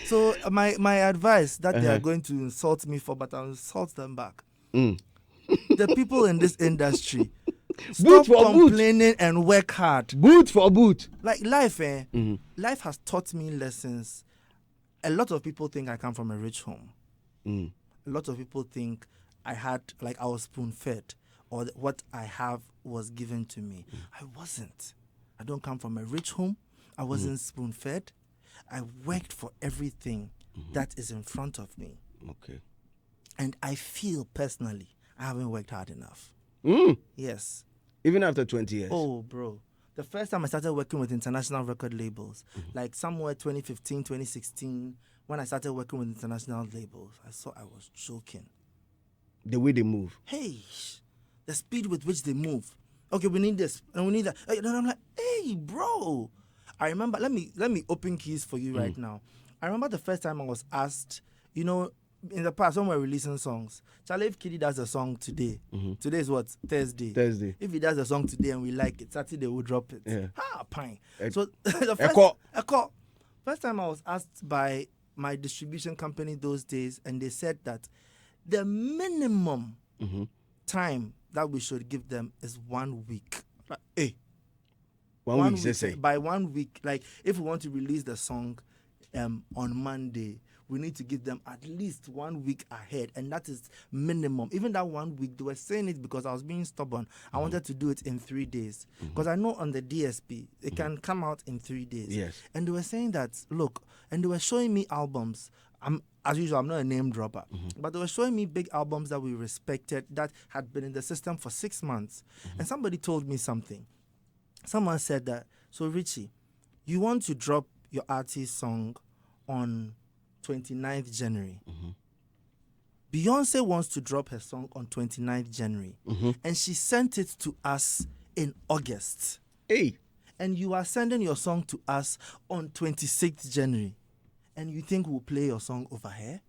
So my advice that they are going to insult me for, but I'll insult them back. The people in this industry, stop complaining and work hard. Boot for boot. Like life, life has taught me lessons. A lot of people think I come from a rich home. A lot of people think I was spoon-fed, or what I have was given to me. I wasn't. I don't come from a rich home. I wasn't spoon-fed. I worked for everything that is in front of me. Okay. And I feel personally I haven't worked hard enough. Yes. Even after 20 years? Oh, bro. The first time I started working with international record labels, like somewhere 2015, 2016, when I started working with international labels, I saw I was joking. The way they move. Hey, the speed with which they move. Okay, we need this and we need that. And I'm like, hey, bro. I remember, let me open keys for you right now. I remember the first time I was asked, in the past when we're releasing songs, Charlie, if KiDi does a song today, today is what? Thursday. If he does a song today and we like it, Saturday we'll drop it. Yeah. Pine. So the first time I was asked by my distribution company those days, and they said that the minimum time that we should give them is 1 week. Like, hey. 1 week, say. By 1 week, like if we want to release the song on Monday, we need to give them at least 1 week ahead, and that is minimum. Even that 1 week, they were saying it because I was being stubborn. I wanted to do it in 3 days because I know on the DSP it can come out in 3 days. Yes. And they were saying that, look, and they were showing me albums. As usual, I'm not a name dropper, but they were showing me big albums that we respected that had been in the system for 6 months. And somebody told me something. Someone said that, so Richie, you want to drop your artist song on 29th January. Beyonce wants to drop her song on 29th January. And she sent it to us in August. Hey. And you are sending your song to us on 26th January. And you think we'll play your song over here?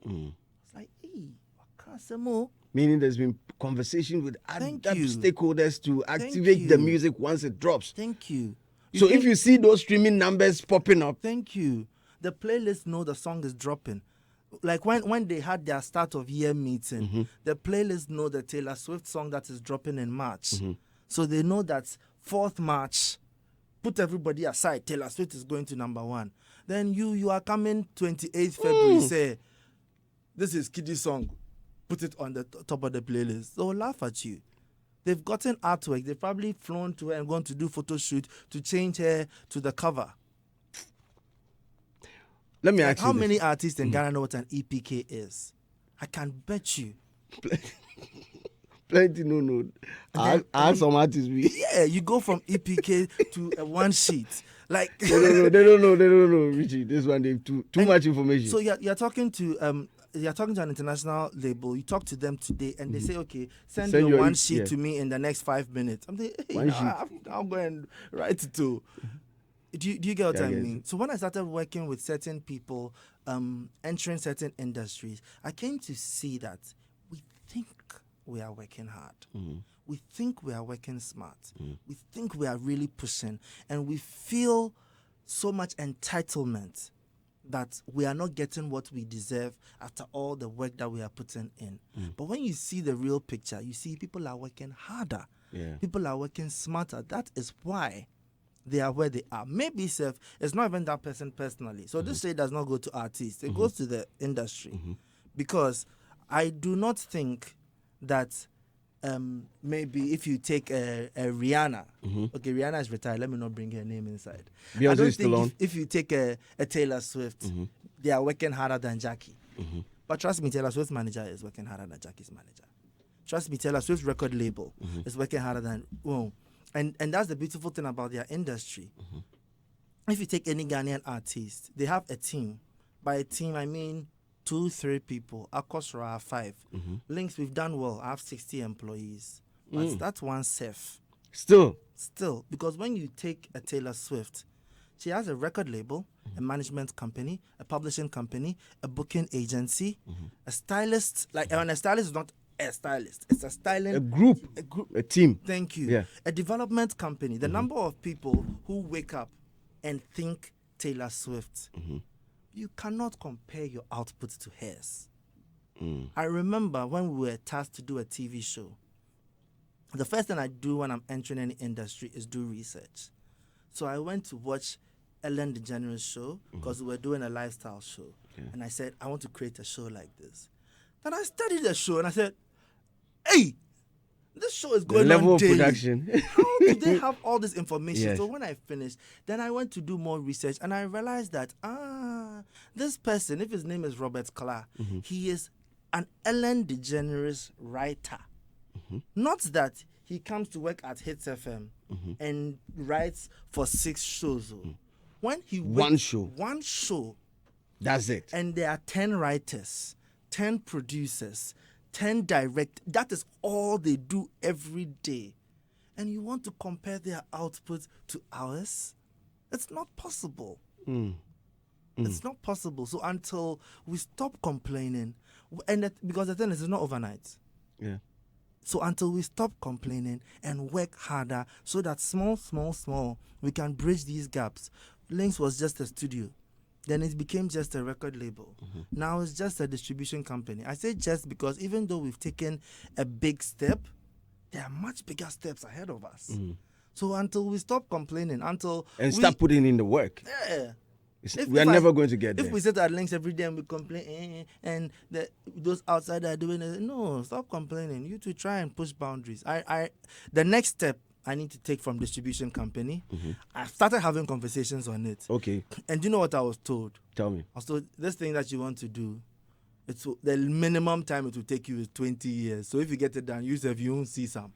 It's like, hey, I can't say more. Meaning there's been conversation with other stakeholders to activate the music once it drops. Thank you. So if you see those streaming numbers popping up. Thank you. The playlist know the song is dropping. Like when they had their start of year meeting, the playlist know the Taylor Swift song that is dropping in March. So they know that 4th March, put everybody aside, Taylor Swift is going to number 1. Then you are coming 28th February, say, this is KiDi's song. Put it on the top of the playlist. They'll laugh at you. They've gotten artwork. They've probably flown to her and gone to do photo shoot to change her to the cover. Let me ask you how many artists in Ghana know what an EPK is? I can bet you. Plenty no. I have some artists. Yeah, you go from EPK to a one sheet. Like they don't know, Richie. This one they too much information. So you're talking to an international label. You talk to them today, and they say, okay, send your one sheet to me in the next 5 minutes. I'm like, hey, I'm going to write it too. Do you get what I mean? So when I started working with certain people, entering certain industries, I came to see that we think we are working hard. We think we are working smart. We think we are really pushing, and we feel so much entitlement that we are not getting what we deserve after all the work that we are putting in. But when you see the real picture, you see people are working harder. People are working smarter. That is why they are where they are. Maybe it's not even that person personally. So this shade does not go to artists. It goes to the industry. Because I do not think that maybe if you take a Rihanna, okay, Rihanna is retired. Let me not bring her name inside. Beyonce I don't is still think on. if you take a Taylor Swift, they are working harder than Jackie. But trust me, Taylor Swift's manager is working harder than Jackie's manager. Trust me, Taylor Swift's record label is working harder than and that's the beautiful thing about their industry. If you take any Ghanaian artist, they have a team. By a team, I mean 2-3 people. Akosra are 5. Lynx, we've done well. I have 60 employees. But that's one safe. Still. Still, because when you take a Taylor Swift, she has a record label, a management company, a publishing company, a booking agency, a stylist. And a stylist is not a stylist; it's a styling A group, a team. Thank you. Yeah. A development company. The number of people who wake up and think Taylor Swift, you cannot compare your output to hers. I remember when we were tasked to do a TV show. The first thing I do when I'm entering any industry is do research. So I went to watch Ellen DeGeneres' show because we were doing a lifestyle show. Yeah. And I said, I want to create a show like this. Then I studied the show and I said, hey, this show is going The level on of daily. production. How do they have all this information? Yes. So when I finished, then I went to do more research and I realized that, this person, if his name is Robert Clark, he is an Ellen DeGeneres writer. Not that he comes to work at Hits FM and writes for 6 shows. When he One show. One show. That's it. And there are 10 writers, 10 producers, 10 direct. That is all they do every day. And you want to compare their output to ours? It's not possible. It's not possible. So until we stop complaining, because the thing is, it's not overnight. Yeah. So until we stop complaining and work harder so that small, we can bridge these gaps. Lynx was just a studio. Then it became just a record label. Now it's just a distribution company. I say just because even though we've taken a big step, there are much bigger steps ahead of us. So until we stop complaining, start putting in the work. Yeah. We are never going to get there. If we sit at Lynx every day and we complain, and those outside are doing it, no, stop complaining. You two try and push boundaries. The next step I need to take from distribution company, I started having conversations on it. Okay. And you know what I was told? Tell me. I was told this thing that you want to do, the minimum time it will take you is 20 years. So if you get it done, you won't see some.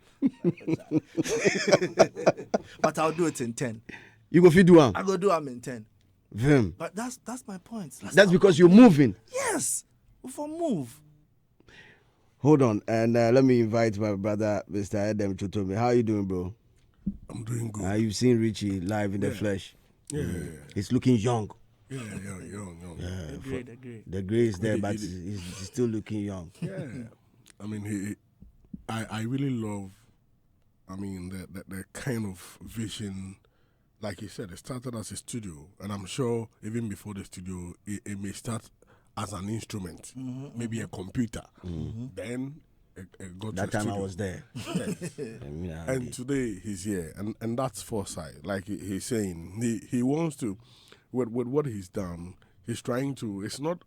But I'll do it in 10. You go feed one. I go do them in 10. Vim. But that's my point. That's because you're moving. Yes, for move. Hold on, and let me invite my brother, Mr. Adam Chotomi. How you doing, bro? I'm doing good. You've seen Richie live in the flesh. Yeah. He's looking young. Yeah, young. The gray is there, but he's still looking young. Yeah. I mean, I really love, the kind of vision. Like he said, it started as a studio, and I'm sure even before the studio, it may start as an instrument, maybe a computer. Then it got that to a time studio. I was there. Yes. And today he's here, and that's foresight. Like he's saying, he wants to, with what he's done, he's trying to. It's not,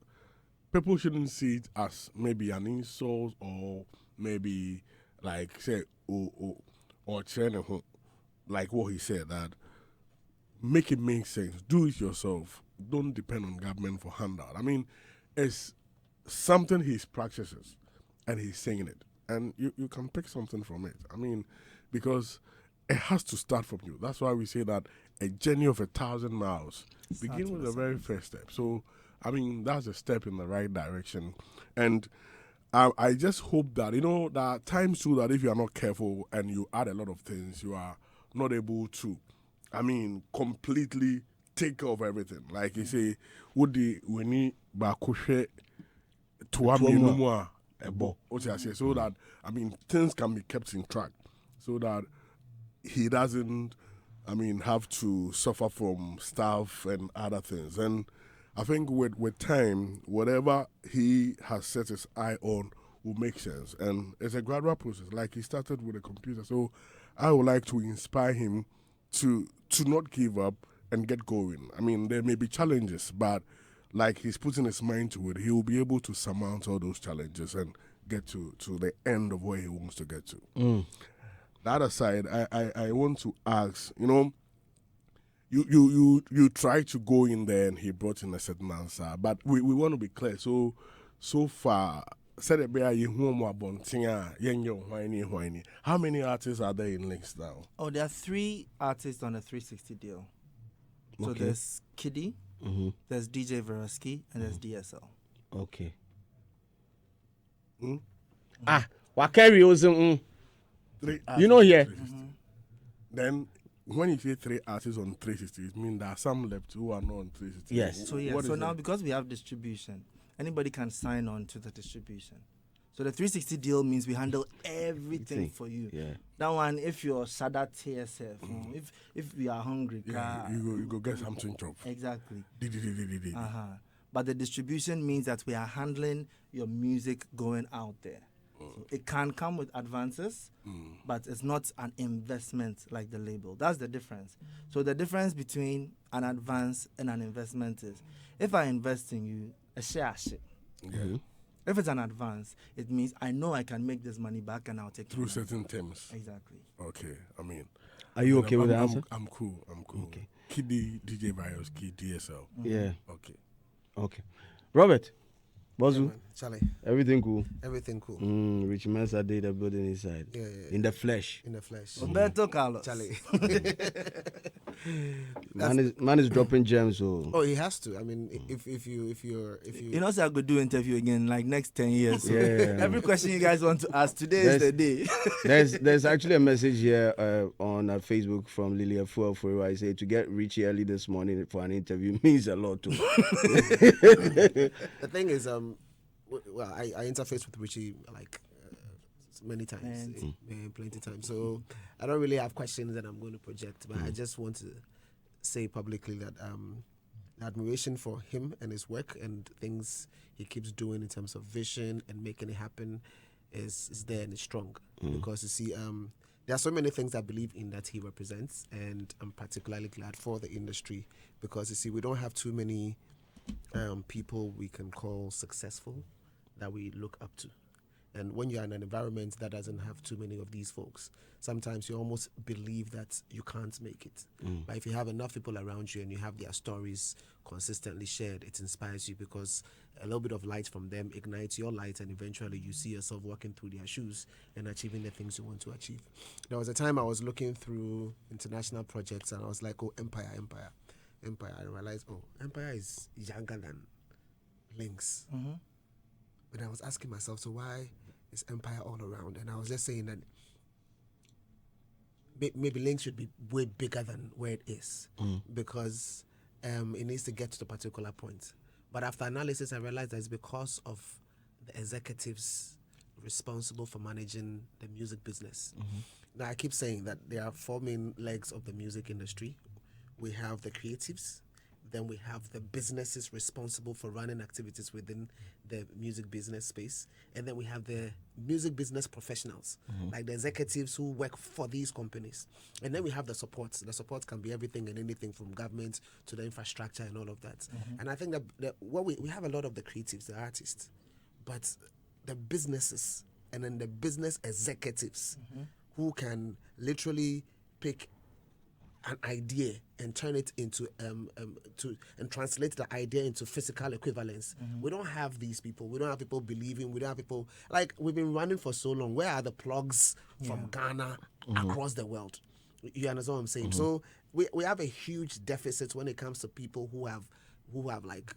people shouldn't see it as maybe an insult or maybe like say or training, like what he said, that. Make it make sense. Do it yourself. Don't depend on government for handout. I mean, it's something he practices, and he's saying it. And you can pick something from it. I mean, because it has to start from you. That's why we say that a journey of 1,000 miles begins with the very first step. So, I mean, that's a step in the right direction. And I just hope that, there are times too that if you are not careful and you add a lot of things, you are not able to, completely take care of everything. Like you say, we need bakushe tuwa ebo. So that things can be kept in track, so that he doesn't, have to suffer from staff and other things. And I think with time, whatever he has set his eye on will make sense. And it's a gradual process. Like he started with a computer, so I would like to inspire him to not give up and get going. There may be challenges, but like he's putting his mind to it, he will be able to surmount all those challenges and get to the end of where he wants to get to. The other side, I want to ask, you try to go in there and he brought in a certain answer, but we want to be clear. So far, how many artists are there in Lynx now? Oh, there are 3 artists on a 360 deal. So Okay. there's KiDi, there's DJ Vyrusky, and there's DSL. Okay. Wakari was Three you know here. Then when you say 3 artists on 360, it means there are some left who are not on 360. Yes. So now because we have distribution, anybody can sign on to the distribution. So the 360 deal means we handle everything for you. Yeah. That one, if you're Sadat TSF, if we are hungry, you go get something chop. Exactly. Di. But the distribution means that we are handling your music going out there. So it can come with advances, but it's not an investment like the label. That's the difference. So the difference between an advance and an investment is, if I invest in you, a share. Yeah. If it's an advance, it means I know I can make this money back and I'll take through it certain terms. Exactly. Okay, I mean. Are you okay with the answer? I'm cool. Okay. KiDi, DJ Vyrusky, DSL. Yeah. Okay. Robert, Bozu, Yeah, Charlie, everything cool? everything cool. Richie Mensah did the building inside. Yeah. In the flesh. In the flesh. Roberto Carlos. Charlie. Man is dropping gems. So. Oh, he has to. I mean, if you You know, so I could do interview again like next 10 years. So Yeah. every question you guys want to ask, today is the day. There's actually a message here on Facebook from Lilia Fuel for I say to get Richie early this morning for an interview means a lot to me. the thing is, well, I interface with Richie like many times, plenty times. So I don't really have questions that I'm going to project, but I just want to say publicly that admiration for him and his work and things he keeps doing in terms of vision and making it happen is there and is strong. Because you see, there are so many things I believe in that he represents, and I'm particularly glad for the industry because you see, we don't have too many people we can call successful that we look up to. And when you're in an environment that doesn't have too many of these folks, sometimes you almost believe that you can't make it. But if you have enough people around you and you have their stories consistently shared, it inspires you because a little bit of light from them ignites your light, and eventually you see yourself walking through their shoes and achieving the things you want to achieve. There was a time I was looking through international projects and I was like, oh, Empire. I realized, oh, Empire is younger than Lynx. But I was asking myself, so why is Empire all around? And I was just saying that maybe Lynx should be way bigger than where it is because it needs to get to the particular point. But after analysis, I realized that it's because of the executives responsible for managing the music business. Now, I keep saying that there are 4 main legs of the music industry. We have the creatives, then we have the businesses responsible for running activities within the music business space, and then we have the music business professionals, like the executives who work for these companies. And then we have the supports. The supports can be everything and anything from government to the infrastructure and all of that. And I think that we have a lot of the creatives, the artists, but the businesses and then the business executives who can literally pick an idea and turn it into and translate the idea into physical equivalence. We don't have these people. We don't have people believing. We don't have people like we've been running for so long. Where are the plugs from Ghana across the world? You understand what I'm saying? So we have a huge deficit when it comes to people who have like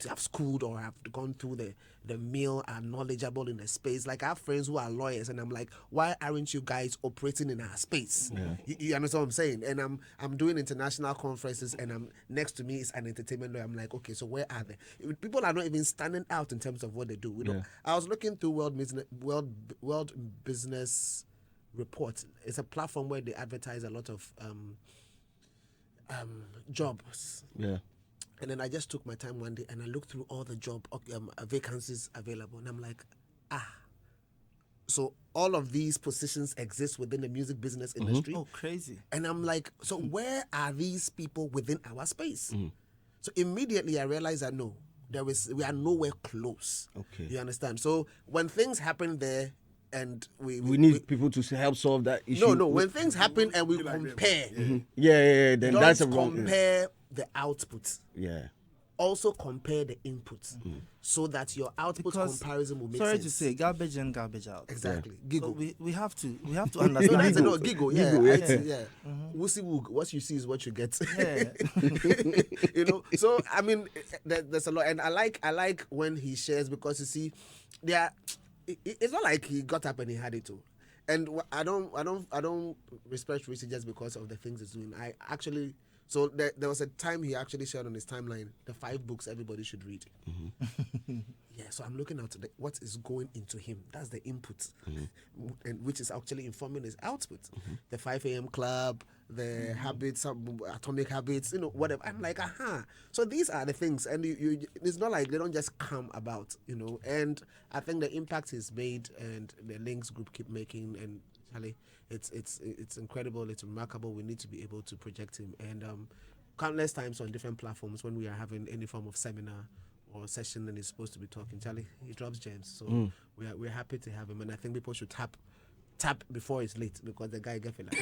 have schooled or have gone through the mill, are knowledgeable in the space. Like I have friends who are lawyers and I'm like, why aren't you guys operating in our space? You understand what I'm saying? And I'm doing international conferences and I'm next to me is an entertainment lawyer. I'm like, okay, so where are they? People are not even standing out in terms of what they do. We don't. I was looking through World Business Report. It's a platform where they advertise a lot of jobs. And then I just took my time one day and I looked through all the job vacancies available. And I'm like, so all of these positions exist within the music business industry. Oh, crazy. And I'm like, so where are these people within our space? So immediately I realized that no, we are nowhere close. Okay. You understand? So when things happen there, and we need people to help solve that issue. No, when things happen and we compare. Then that's a wrong. Compare the output. Also compare the inputs so that your output comparison will make sense. Sorry to say, garbage in, garbage out. Exactly. Giggle. So we have to understand. No, that's giggle. Giggle. What you see is what you get. You know. So I mean, there's a lot, and I like when he shares because you see, it's not like he got up and he had it too. And I don't respect Richie just because of the things he's doing. I actually, so there was a time he actually shared on his timeline the 5 books everybody should read. Yeah, so I'm looking at what is going into him. That's the input, and which is actually informing his output. The 5 a.m. club, the habits, atomic habits, whatever. I'm like, So these are the things, and it's not like they don't just come about, And I think the impact he's made, and the Lynx Group keep making, and Charlie, it's incredible. It's remarkable. We need to be able to project him, and countless times on different platforms when we are having any form of seminar or session and he's supposed to be talking, Charlie, he drops gems. So we're happy to have him, and I think people should tap before it's late, because the guy gets like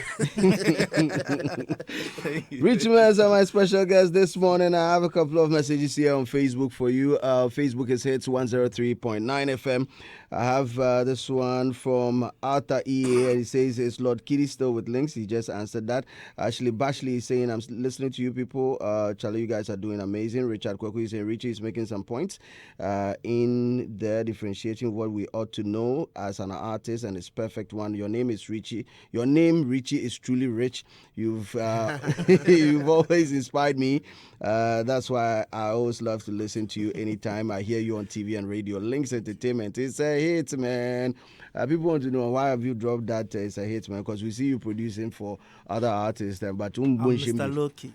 Richie Mensah, my special guest this morning. I have a couple of messages here on Facebook for you. Facebook is Hits 103.9 FM. I have this one from Arthur EA, and he says, is Lord KiDi still with Lynx? He just answered that. Ashley Bashley is saying, I'm listening to you people. Charlie, you guys are doing amazing. Richard Kweku is saying, Richie is making some points in there, differentiating what we ought to know as an artist, and it's perfect one. Your name is Richie. Your name, Richie, is truly rich. You've you've always inspired me. That's why I always love to listen to you anytime I hear you on TV and radio. Lynx Entertainment, it's a hit, man. People want to know, why have you dropped that it's a hit, man? Because we see you producing for other artists. But Mr. Loki.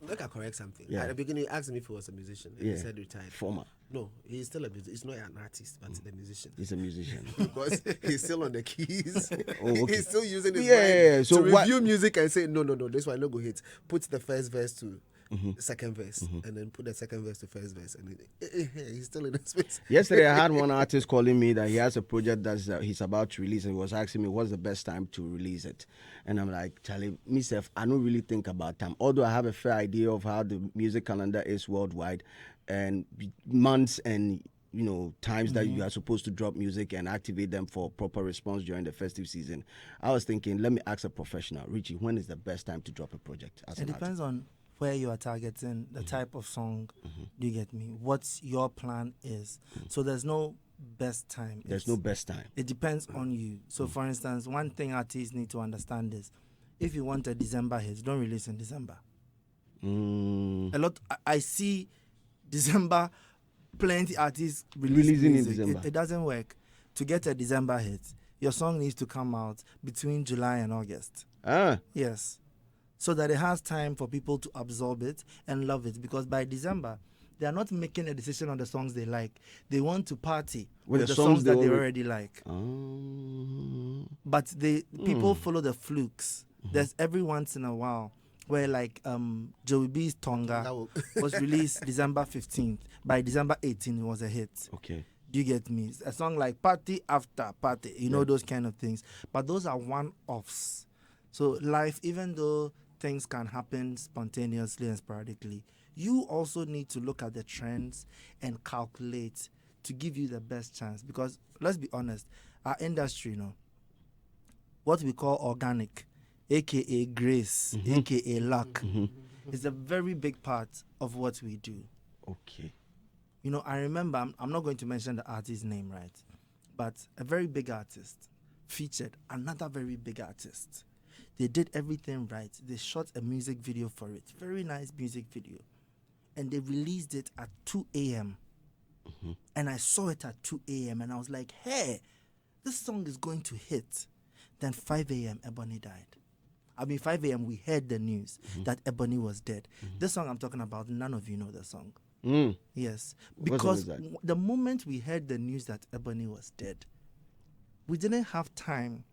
Look, I correct something. Yeah. At the beginning, he asked me if he was a musician. And he said retired. Former. No, he's still a musician. He's not an artist, but a musician. He's a musician. Because he's still on the keys. Oh, okay. He's still using his mind So to review music and say, no, this one no go hit. Put the first verse to second verse, and then put the second verse to first verse. And he's still in the space. Yesterday, I had one artist calling me that he has a project that he's about to release, and he was asking me what's the best time to release it. And I'm like, Charlie, myself, I don't really think about time. Although I have a fair idea of how the music calendar is worldwide, and months and times that you are supposed to drop music and activate them for proper response during the festive season. I was thinking, let me ask a professional. Richie, when is the best time to drop a project? It depends on where you are targeting, the type of song. Do you get me? What your plan is. So there's no best time. There's no best time. It depends on you. So for instance, one thing artists need to understand is, if you want a December hit, don't release in December. I see December, plenty artists releasing in December. It doesn't work. To get a December hit, your song needs to come out between July and August. Yes. So that it has time for people to absorb it and love it. Because by December, they are not making a decision on the songs they like. They want to party with the songs that they already like. But people follow the flukes. There's every once in a while where like Joey B's Tonga was released December 15th. By December 18th, it was a hit. Okay. Do you get me? A song like Party After Party, those kind of things. But those are one-offs. So life, even though things can happen spontaneously and sporadically, you also need to look at the trends and calculate to give you the best chance. Because let's be honest, our industry, what we call organic, aka grace, aka luck, is a very big part of what we do. Okay. I remember, I'm not going to mention the artist's name, right? But a very big artist featured another very big artist. They did everything right. They shot a music video for it. Very nice music video. And they released it at 2 a.m. And I saw it at 2 a.m. and I was like, hey, this song is going to hit. Then 5 a.m., Ebony died. 5 a.m., we heard the news that Ebony was dead. This song I'm talking about, none of you know the song. Yes. Because the moment we heard the news that Ebony was dead, we didn't have time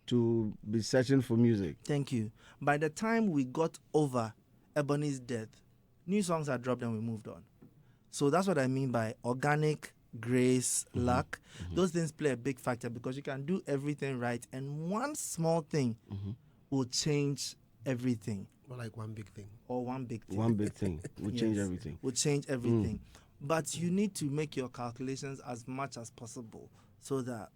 to be searching for music. Thank you. By the time we got over Ebony's death, new songs had dropped and we moved on. So that's what I mean by organic, grace, luck. Those things play a big factor because you can do everything right and one small thing will change everything. Or like one big thing. Or one big thing. One big thing will change everything. Will change everything. But you need to make your calculations as much as possible so that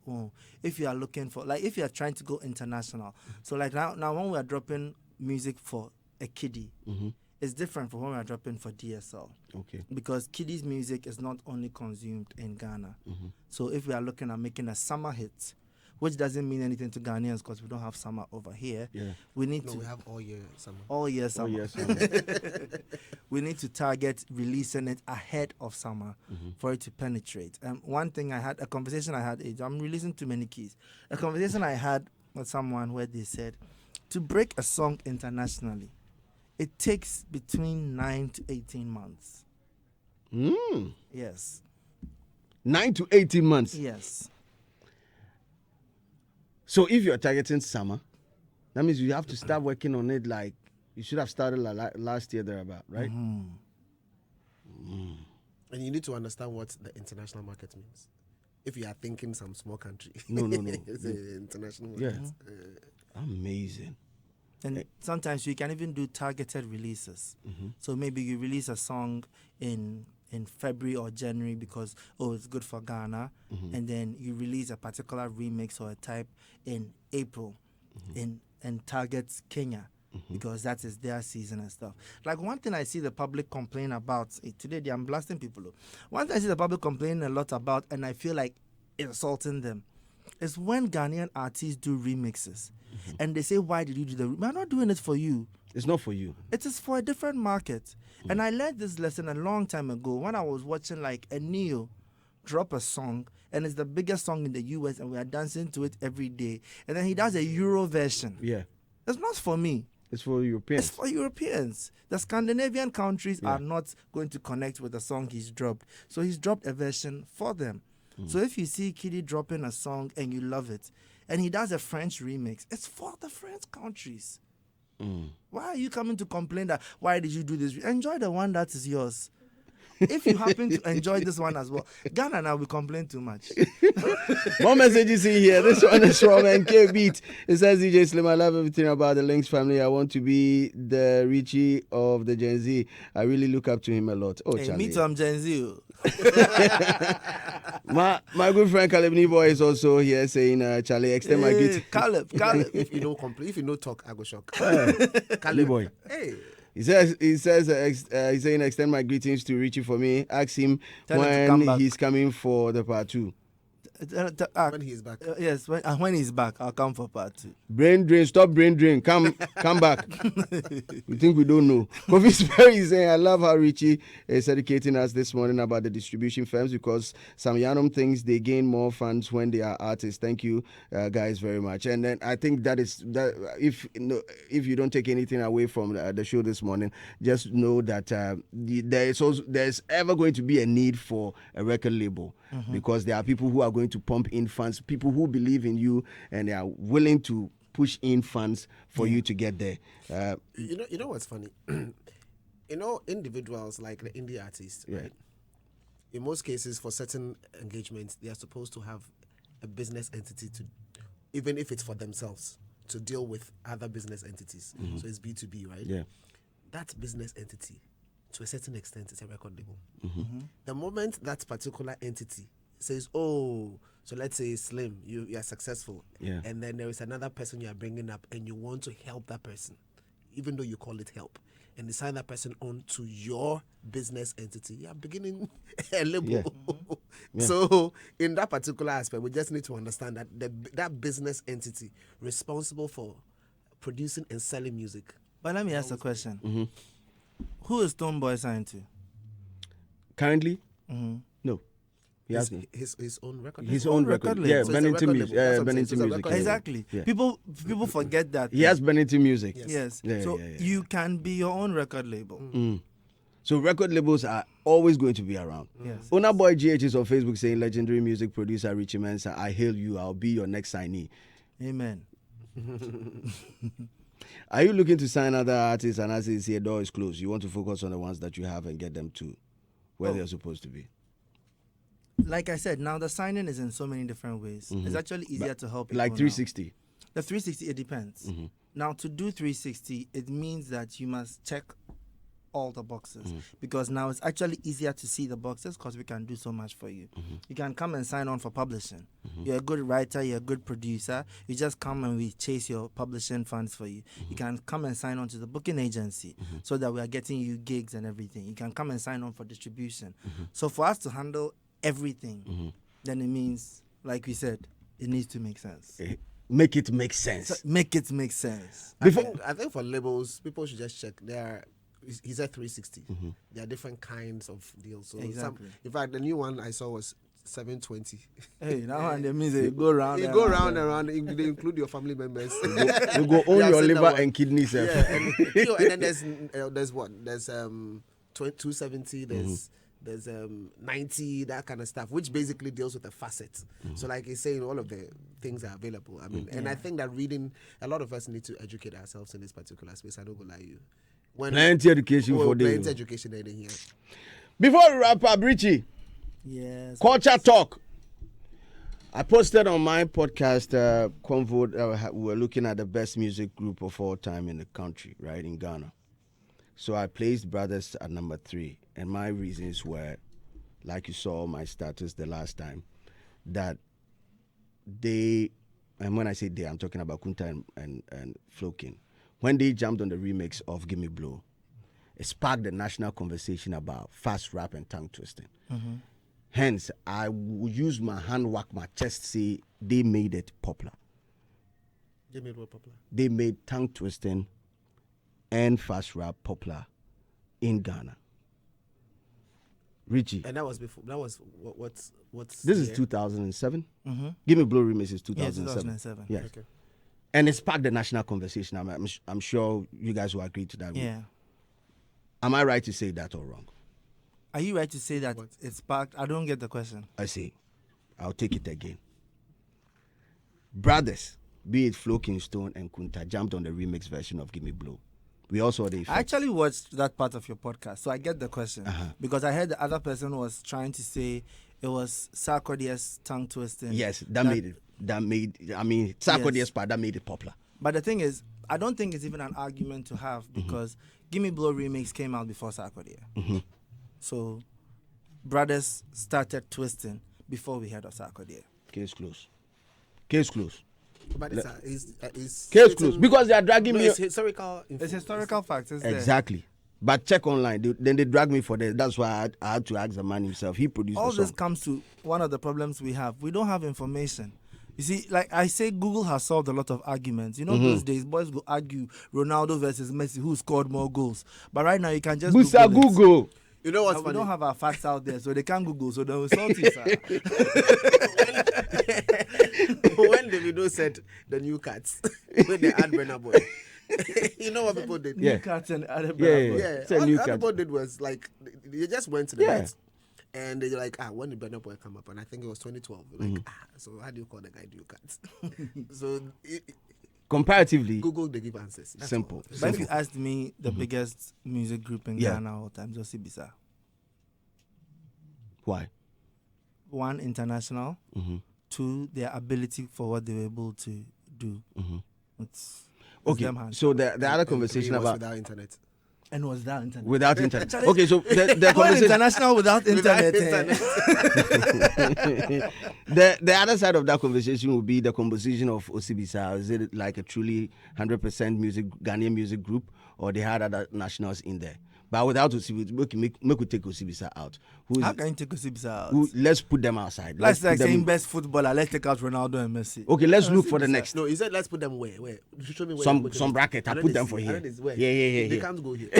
if you are looking for, like if you are trying to go international. So like now when we are dropping music for a KiDi, it's different from when we are dropping for DSL. Okay. Because KiDi's music is not only consumed in Ghana. So if we are looking at making a summer hit which doesn't mean anything to Ghanaians because we don't have summer over here. Yeah. We need No, to we have all year summer. all year summer. Oh, yes. We need to target releasing it ahead of summer for it to penetrate. One thing a conversation I had is I'm releasing too many keys. A conversation I had with someone where they said to break a song internationally, it takes between 9 to 18 months. Yes. 9 to 18 months. Yes. So if you're targeting summer, that means you have to start working on it like you should have started like last year thereabout, right? And you need to understand what the international market means. If you are thinking some small country. No. It's an international market. Yeah. Amazing. And sometimes you can even do targeted releases. So maybe you release a song in February or January because, it's good for Ghana. And then you release a particular remix or a type in April and targets Kenya because that is their season and stuff. Like one thing I see the public complain about, today I'm blasting people. One thing I see the public complain a lot about and I feel like insulting them is when Ghanaian artists do remixes and they say, why did you do the I'm not doing it for you. It's not for you. It is for a different market. And I learned this lesson a long time ago when I was watching like a Neo drop a song and it's the biggest song in the US and we are dancing to it every day. And then he does a Euro version. Yeah. It's not for me. It's for Europeans. It's for Europeans. The Scandinavian countries are not going to connect with the song he's dropped. So he's dropped a version for them. So if you see KiDi dropping a song and you love it, and he does a French remix, it's for the French countries. Why are you coming to complain that, why did you do this? Enjoy the one that is yours. If you happen to enjoy this one as well, Ghana now we complain too much. More messages in here. This one is from NK Beat. It says, DJ Slim, I love everything about the Lynx family. I want to be the Richie of the Gen Z. I really look up to him a lot. Oh, Hey, Charlie. me too, I'm Gen Z. My good friend Caleb Niboy is also here saying, Charlie, extend my greeting. Caleb. If you don't complain, if you don't talk, I go shock. Niboy. Hey. He says he's saying extend my greetings to Richie for me. Ask him Tell him to come when back. he's coming for the part 2. When he is back. Yes, when he's back, I'll come for part 2. Brain drain, stop brain drain. Come back. You think we don't know? Kofi Sperry is saying, I love how Richie is educating us this morning about the distribution firms because some Yanum thinks they gain more funds when they are artists. Thank you, guys, very much. And then I think that is that. If you don't take anything away from the show this morning, just know that there's ever going to be a need for a record label because there are people who are going to pump in funds, people who believe in you and they are willing to push in funds for you to get there. You know what's funny? Individuals like the indie artists, right? In most cases, for certain engagements, they are supposed to have a business entity to, even if it's for themselves, to deal with other business entities. So it's B2B, right? Yeah. That business entity, to a certain extent, is a record label. The moment that particular entity says, so let's say Slim, you are successful, and then there is another person you are bringing up and you want to help that person, even though you call it help, and you sign that person on to your business entity, you are beginning a label. So in that particular aspect, we just need to understand that that business entity responsible for producing and selling music. But let me ask a question. Who is Stonebwoy signed to? Currently? No. He has his own record. his own record label. Yeah, So Bennington it's a Music. record label. Yeah, That's what I'm saying. Bennington So it's a Music. record label. Exactly. Yeah. People forget that. He has Bennington Music. Yes. Yeah, So yeah. you can be your own record label. So record labels are always going to be around. Yes. Owner Boy GH is on Facebook saying, legendary music producer Richie Mensah, I hail you. I'll be your next signee. Amen. Are you looking to sign other artists and as your door is closed, you want to focus on the ones that you have and get them to where they're supposed to be? Like I said, now the signing is in so many different ways. It's actually easier to help people Like now. 360. The 360, it depends. Now, to do 360, it means that you must check all the boxes because now it's actually easier to see the boxes because we can do so much for you. You can come and sign on for publishing. You're a good writer, you're a good producer. You just come and we chase your publishing funds for you. You can come and sign on to the booking agency so that we are getting you gigs and everything. You can come and sign on for distribution. So for us to handle everything, then it means, like we said, it needs to make sense. Make it make sense. Make it make sense. I think for labels, people should just check. He's at 360. There are different kinds of deals. So Exactly. in fact, the new one I saw was 720. Hey, that one that means they go round. You go round and round. They include your family members. You go own your liver and kidneys. Yeah, and then there's what? There's 270. There's 90, that kind of stuff, which basically deals with the facets. So like he's saying, all of the things are available. I mean, and I think that reading, a lot of us need to educate ourselves in this particular space. I don't go lie you. Plenty education for them. Plenty education in here. Before we wrap up, Richie. Yes. Culture Talk. I posted on my podcast, Convo, we were looking at the best music group of all time in the country, right, in Ghana. So I placed Brothers at number 3. And my reasons were, like you saw my status the last time, that they, and when I say they, I'm talking about Kunta and Flokin, when they jumped on the remix of Gimme Blow, it sparked the national conversation about fast rap and tongue twisting. Hence, I would use my hand, whack my chest, say they made it popular. They made what popular? They made tongue twisting and fast rap popular in Ghana. Richie. And that was before. That was what's This year? is 2007. Give Me Blow remix is 2007. Yeah, 2007. Yes. Okay. And it sparked the national conversation. I'm sure you guys will agree to that. Yeah. Am I right to say that or wrong? Are you right to say that it sparked? I don't get the question. I say, I'll take it again. Brothers, be it Flo Kingston and Kunta, jumped on the remix version of Give Me Blow. We also had the effect. I actually watched that part of your podcast, so I get the question. Because I heard the other person was trying to say it was Sarkodie's tongue twisting. Yes, that made it. Sarkodie's part, that made it popular. But the thing is, I don't think it's even an argument to have because Give Me Blow remix came out before Sarkodie. So, Brothers started twisting before we heard of Sarkodie. Case closed. Case closed. But it's Case closed. Because they are dragging me. It's historical. It's historical facts. Exactly. But check online. Then they drag me for that. That's why I had to ask the man himself. He produced all the song. this comes to one of the problems we have. We don't have information. You see, like I say, Google has solved a lot of arguments. You know, those days, boys will argue Ronaldo versus Messi, who scored more goals. But right now, you can just Google. You know what's we funny? don't have our facts out there, so they can't Google, so they will sort it. When Davido said the new cats, when they add Burna Boy, you know what people did? New cats and other Yeah. It's a All new what cat. people did was like they just went to the net and they're like, when did Burna Boy come up? And I think it was 2012. Like, so how do you call the guy new cats? So Comparatively, Google, they give answers. That's simple. all. But if you asked me the biggest music group in Ghana all time, just Bisa. Why? 1, international. 2, their ability for what they were able to do. It's Okay, them hands. so the other And conversation three was about without internet. And was that internet? without internet. Okay, so the Going conversation. international without internet. The other side of that conversation would be the composition of Osibisa. Is it like a truly 100% Ghanaian music group, or they had other nationals in there? But without Osibisa, make we take Osibisa out. How can you take Osibisa out? Let's put them outside. Let's like put them saying best footballer. Let's take out Ronaldo and Messi. Okay, let's look for the next. No, he said let's put them where? Show me where. Some bracket. I put them for here. Yeah. They can't go here.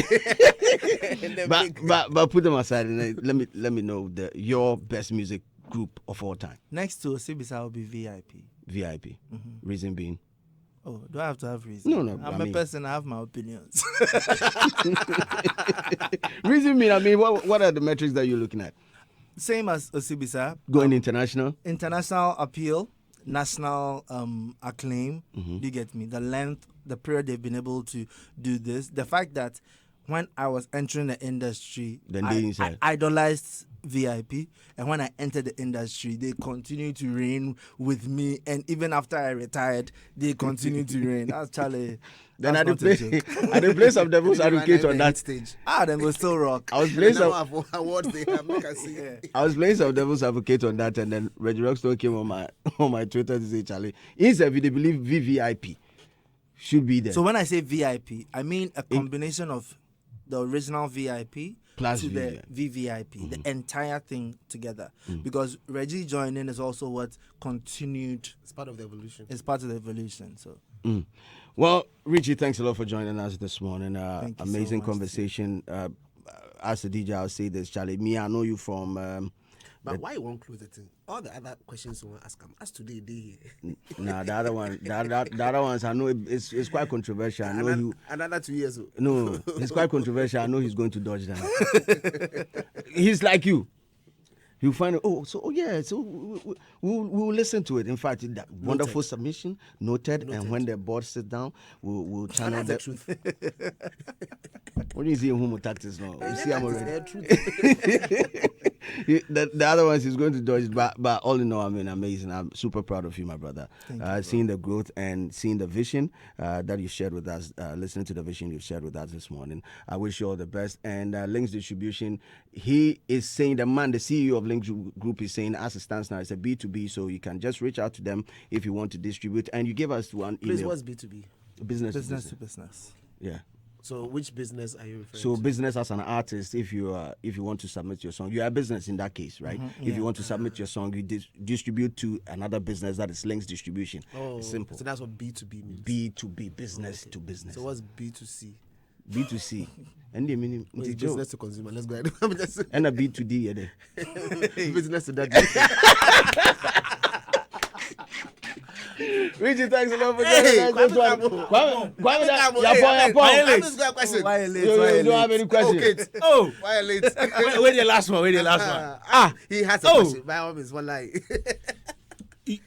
But put them aside and then let me know your best music group of all time. Next to Osibisa will be VIP. VIP. Reason being. Oh, do I have to have reason? No. I'm a person. I have my opinions. Reason being, what are the metrics that you're looking at? Same as Osibisa. Going international. International appeal, national acclaim. Do you get me? The length, the period they've been able to do this. The fact that when I was entering the industry, I idolized VIP, and when I entered the industry, they continued to reign with me, and even after I retired, they continued to reign. That's Charlie. Then I did play some devil's advocate on that stage. Then we'll still rock. I was playing some awards they have. Make us see. I was playing some devil's advocate on that, and then Reggie Rockstone came on my Twitter to say, Charlie, instead they believe VVIP should be there. So when I say VIP, I mean a combination of the original VIP Plus to the VVIP, the entire thing together. Because Reggie joining is also what continued. It's part of the evolution. It's part of the evolution. So. Well, Richie, thanks a lot for joining us this morning. Thank you Amazing so much, conversation. As a DJ, I'll say this, Charlie. Me, I know you from. But why you won't close the thing? All the other questions you want to ask them. As today, they here. Nah, the other one, the other ones, I know it's quite controversial. I know another 2 years. No, it's quite controversial. I know he's going to dodge them. He's like you. You find so we'll listen to it. In fact, that wonderful submission noted. And when the board sit down, we'll channel the truth. What do you see in homo tactics now? You see, I'm already. The other ones he's going to dodge, but all in all, I mean, amazing. I'm super proud of you, my brother. Seeing the growth and seeing the vision that you shared with us, listening to the vision you've shared with us this morning. I wish you all the best. And Lynx Distribution, he is saying, the CEO of Lynx Group is saying, as it stands now, it's a B2B, so you can just reach out to them if you want to distribute. And you give us one email. Please, what's B2B? Business to business. Yeah. So which business are you referring So to? business as an artist, if you want to submit your song, you are a business in that case, right? If you want to submit your song, you distribute to another business, that is Lynx Distribution. Oh, it's simple. So that's what B2B means. B2B, business to business. So what's B2C? B2C. And the meaning business to consumer. Let's go ahead. And a B2D, yeah. Business to that. Richie, thanks a lot for joining us. Kwame, you don't have any questions. Why late? Wait the last one. He has a question. By all means, one lie.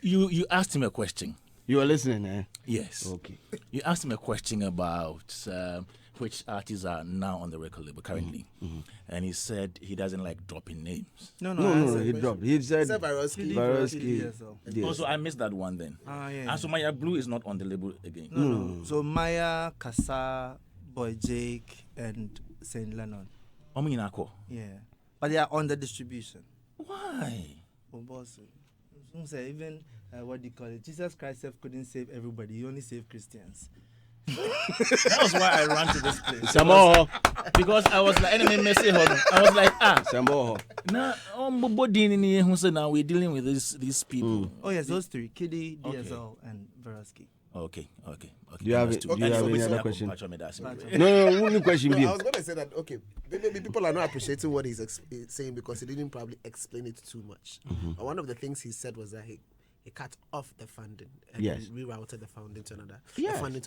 You asked him a question. You are listening, eh? Yes. Okay. You asked him a question about which artists are now on the record label currently. And he said he doesn't like dropping names. No, he dropped. He said Vyrusky, DSL. Also, I missed that one then. And so Maya Blue is not on the label again. No. So Maya, Kasa, Boy Jake, and Saint Lennon. Yeah. But they are on the distribution. Why? Oh, boss. Even what do you call it? Jesus Christ couldn't save everybody. He only saved Christians. That was why I ran to this place. Because I was like, enemy message. I was like, now we're dealing with these people. Oh yes, those three: KiDi, DSL, and Vyrusky. Okay. Do you have any other question? No, only question. I was going to say that, okay, maybe people are not appreciating what he's saying because he didn't probably explain it too much. But one of the things he said was that he cut off the funding and rerouted the funding to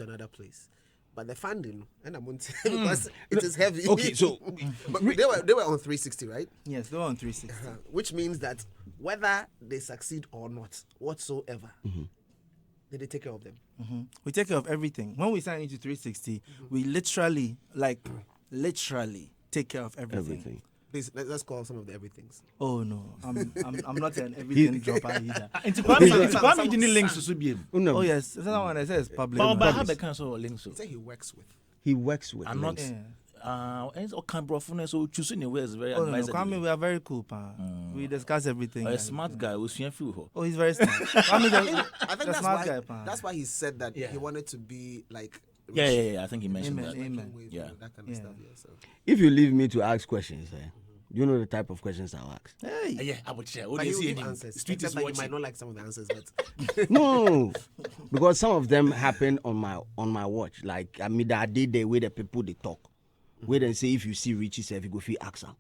another place. But the funding, and I'm because it is heavy. Okay, so but they were on 360, right? Yes, they were on 360. Which means that whether they succeed or not, whatsoever, they take care of them. We take care of everything. When we sign into 360, we literally take care of everything. Please, let's call some of the everythings. Oh no, I'm not an everything dropper either. Kwame didn't links to Subium. Oh yes, that's not one I say it's public. But I have a council links. He said he works with. I'm not. So choosing your ways very advisable. Kwame, we are very cool, pa. We discuss everything. A smart guy who's few. Oh, he's very smart. Kwame, I think that's why he said that he wanted to be like. Yeah. I think he mentioned that. Amen. Yeah. That kind of stuff. Yeah. So. If you leave me to ask questions, you know the type of questions I'll ask. Yeah, I would share. But you answers. Except that you might not like some of the answers, but no, because some of them happen on my watch. Like I did the way the people they talk, where they say if you see Richie, say if you go feel ask her.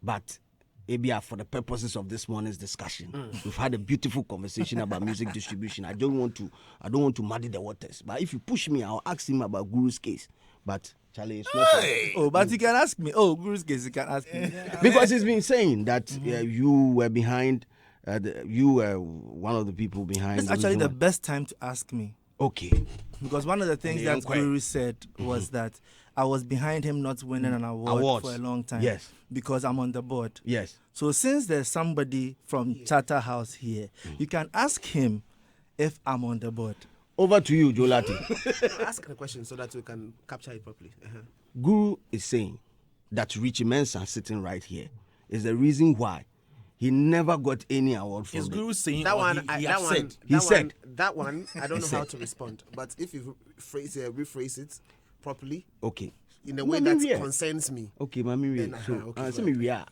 But maybe for the purposes of this morning's discussion, we've had a beautiful conversation about music distribution. I don't want to muddy the waters. But if you push me, I'll ask him about Guru's case. But Charlie, it's not. Oh, but you can ask me. Oh, Guru's case, you can ask me. Because he's been saying that you were behind. You were one of the people behind. It's actually the best time to ask me. Okay. Because one of the things that Guru said was that I was behind him not winning an award for a long time. Yes. Because I'm on the board. Yes. So since there's somebody from Charterhouse here, you can ask him if I'm on the board. Over to you, Jolati. Ask the question so that we can capture it properly. Guru is saying that Richie Mensah sitting right here is the reason why he never got any award from Is Guru saying that one. He said that one. I don't know how to respond. But if you rephrase it properly. Okay. in a way that concerns me. Okay, Mami, okay, so we are.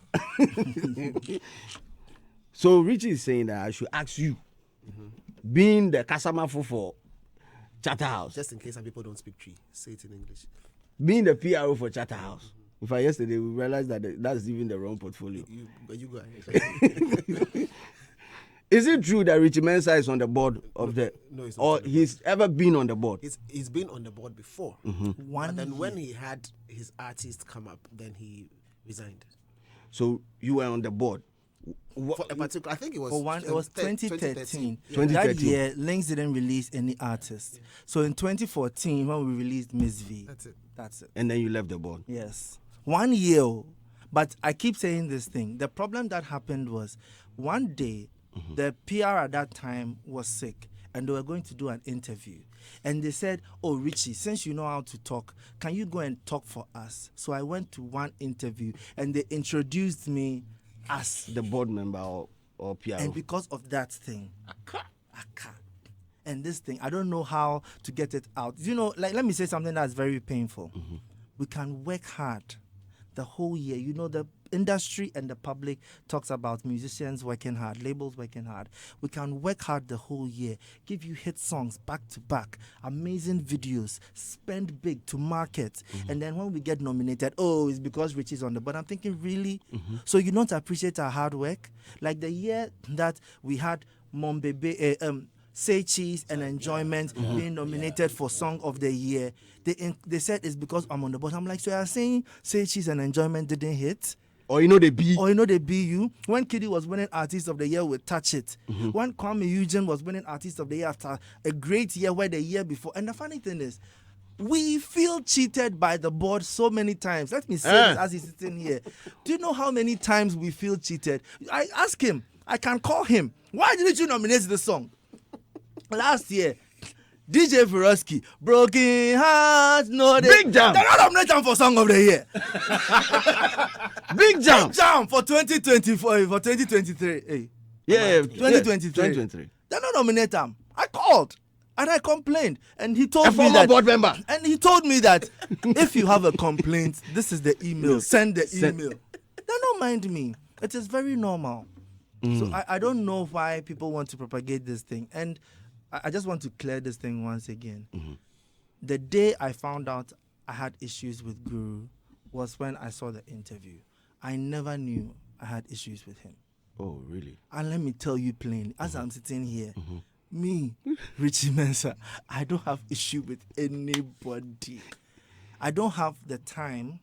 So Richie is saying that I should ask you, being the customer for Charterhouse. Just in case some people don't speak tree, say it in English. Being the PRO for Charterhouse. In fact, yesterday we realized that that's even the wrong portfolio. You go ahead. Is it true that Richie Mensah is on the board of the? No, he's not. Or he's ever been on the board? He's been on the board before. And then when he had his artist come up, then he resigned. So you were on the board. For a particular, I think it was. It was 2013. 2013. That year, Lynx didn't release any artist. So in 2014, when we released Miss V, that's it. And then you left the board. Yes, 1 year. But I keep saying this thing. The problem that happened was one day, the PR at that time was sick, and they were going to do an interview. And they said, "Oh, Richie, since you know how to talk, can you go and talk for us?" So I went to one interview, and they introduced me as the board member or PR. And because of that thing, and this thing, I don't know how to get it out. You know, like, let me say something that's very painful. We can work hard the whole year. You know, the industry and the public talks about musicians working hard, labels working hard. We can work hard the whole year, give you hit songs back to back, amazing videos, spend big to market. And then when we get nominated, oh, it's because Richie's on the board. I'm thinking, really? So you don't appreciate our hard work? Like the year that we had Mon Bebe, Say Cheese and Enjoyment being nominated for Song of the Year, they said it's because I'm on the board. I'm like, so you're saying Say Cheese and Enjoyment didn't hit? Or you know they be you. When KiDi was winning Artist of the Year with Touch It. When Kwame Eugene was winning Artist of the Year after a great year where the year before. And the funny thing is, we feel cheated by the board so many times. Let me say this as he's sitting here. Do you know how many times we feel cheated? I ask him, I can call him, why didn't you nominate the song? Last year, DJ Vyrusky, Broken Hearts, no, Big Jam. They're not nominated for Song of the Year. Big Jam. Big Jam for 2024, for 2023. Hey. Yeah, 2023. 2023. They're not nominated them. I called and I complained, and he told A me former that. board member. And he told me that if you have a complaint, this is the email. Send the email. They don't mind me. It is very normal. So I don't know why people want to propagate this thing. And I just want to clear this thing once again. The day I found out I had issues with Guru was when I saw the interview. I never knew I had issues with him. Oh, really? And let me tell you plainly, as I'm sitting here, me, Richie Mensah, I don't have issue with anybody. I don't have the time,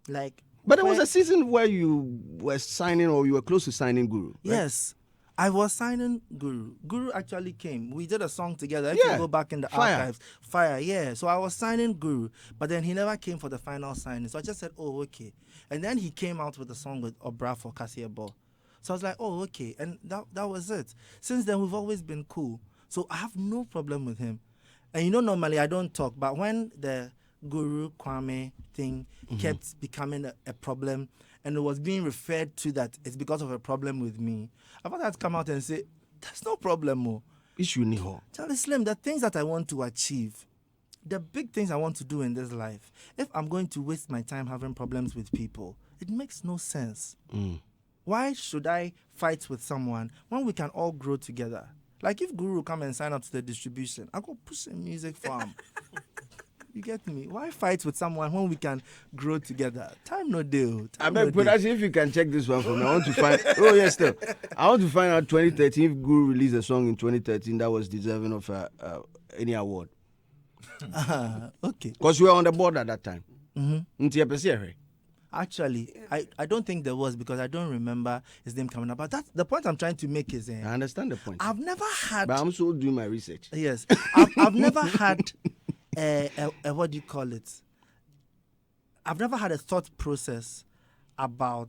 like. But there was a season where you were signing, or you were close to signing Guru. Right? Yes. I was signing Guru. Guru actually came. We did a song together. If you go back in the archives, Fire, yeah. So I was signing Guru, but then he never came for the final signing. So I just said, oh, okay. And then he came out with a song with Obra for Cassia Ball. So I was like, oh, okay. And that was it. Since then, we've always been cool. So I have no problem with him. And you know, normally I don't talk, but when the Guru Kwame thing kept becoming a problem, and it was being referred to that it's because of a problem with me, I've had to come out and say, there's no problem more. Issue niho. Charlie Slim, the things that I want to achieve, the big things I want to do in this life, if I'm going to waste my time having problems with people, it makes no sense. Why should I fight with someone when we can all grow together? Like if Guru come and sign up to the distribution, I go push a music farm. You get me? Why fight with someone when we can grow together? Time no deal. I bet, production, if you can check this one for me, I want to find. Oh yes, still. I want to find out 2013 if Guru released a song in 2013 that was deserving of any award. Okay. Because you were on the board at that time. Actually, I don't think there was, because I don't remember his name coming up. But that's the point I'm trying to make is I understand the point. I've never had. But I'm still doing my research. Yes, I've never had. What do you call it? I've never had a thought process about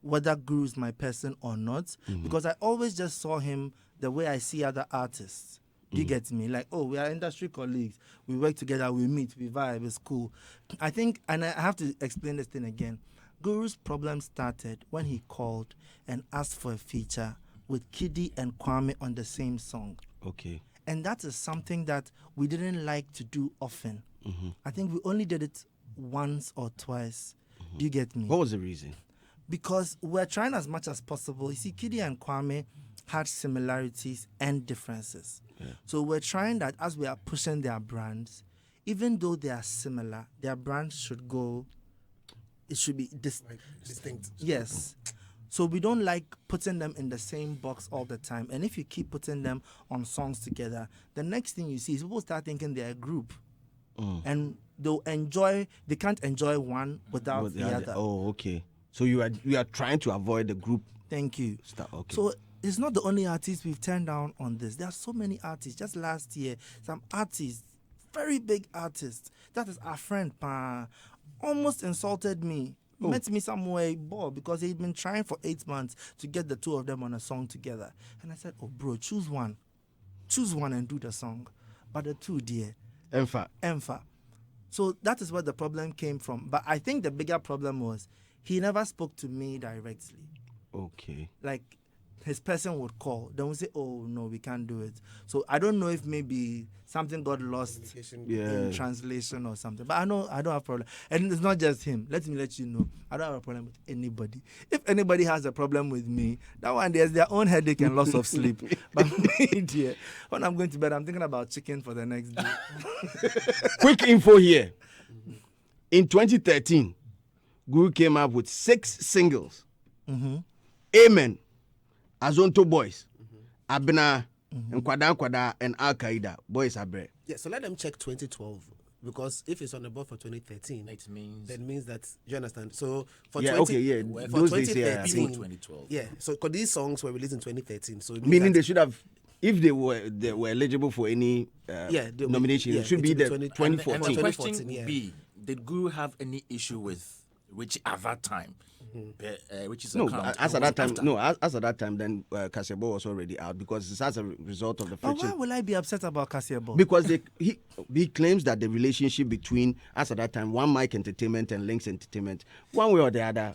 whether Guru is my person or not, because I always just saw him the way I see other artists. Do you get me? Like, oh, we are industry colleagues. We work together, we meet, we vibe, it's cool. I think, and I have to explain this thing again. Guru's problem started when he called and asked for a feature with KiDi and Kwame on the same song. Okay. And that is something that we didn't like to do often. I think we only did it once or twice. Do you get me? What was the reason? Because we're trying as much as possible. You see, KiDi and Kwame had similarities and differences. Yeah. So we're trying that as we are pushing their brands, even though they are similar, their brands should go, it should be Distinct. Yes. So we don't like putting them in the same box all the time. And if you keep putting them on songs together, the next thing you see is people start thinking they're a group. And they can't enjoy one without the other. Oh, okay. So you are trying to avoid the group Thank you. stuff. Okay. So it's not the only artist we've turned down on this. There are so many artists. Just last year, some artists, very big artists, that is our friend, almost insulted me. Met me somewhere, because he'd been trying for 8 months to get the two of them on a song together. And I said, oh, bro, choose one. Choose one and do the song. But the two, dear. Empha. So that is where the problem came from. But I think the bigger problem was he never spoke to me directly. Okay. Like, his person would call. Then we say, oh, no, we can't do it. So I don't know if maybe something got lost in translation or something. But I don't have a problem. And it's not just him. Let me let you know. I don't have a problem with anybody. If anybody has a problem with me, that one, there's their own headache and loss of sleep. But me, dear, when I'm going to bed, I'm thinking about chicken for the next day. Quick info here. In 2013, Guru came up with 6 singles. Amen, Azonto Boys, Abena, and Kwada, and Al Qaeda. Boys are bread. Yeah, so let them check 2012. Because if it's on the board for 2013, It means that means that, you understand? So for Yeah, 20, okay, yeah. for Those days, yeah. 2013, 2012. yeah. So because these songs were released in 2013, so it means Meaning that- they should have, if they were eligible for any nomination, it should be the 2014. And the 2014, question would be, did Guru have any issue with Richie at that time? Richie's No, account. as at was that time, after. as at that time, then Kasebo was already out because it's as a result of the But friction. why will I be upset about Kasiebo? Because he claims that the relationship between, as at that time, One Mic Entertainment and Lynx Entertainment, one way or the other,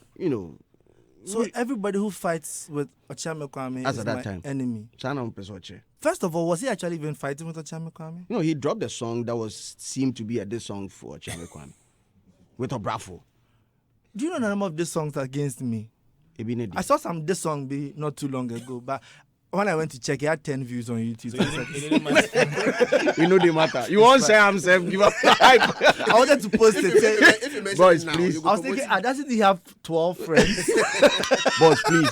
So everybody who fights with Ochame Kwame As is at that my time. enemy. Chana Mpesoche. First of all, was he actually even fighting with Ochame Kwame? He dropped a song that seemed to be a diss song for Chame Kwame with Obrafo. Do you know the name of these songs against me? Ebinedi. I saw this song be not too long ago, but when I went to check, it had 10 views on YouTube. So I said, It didn't matter. We know they matter. You won't say I'm self give up. I wanted to post it. Say, if you mention Boys, it now, please. you I was promote thinking, it. doesn't he have 12 friends? Boss, please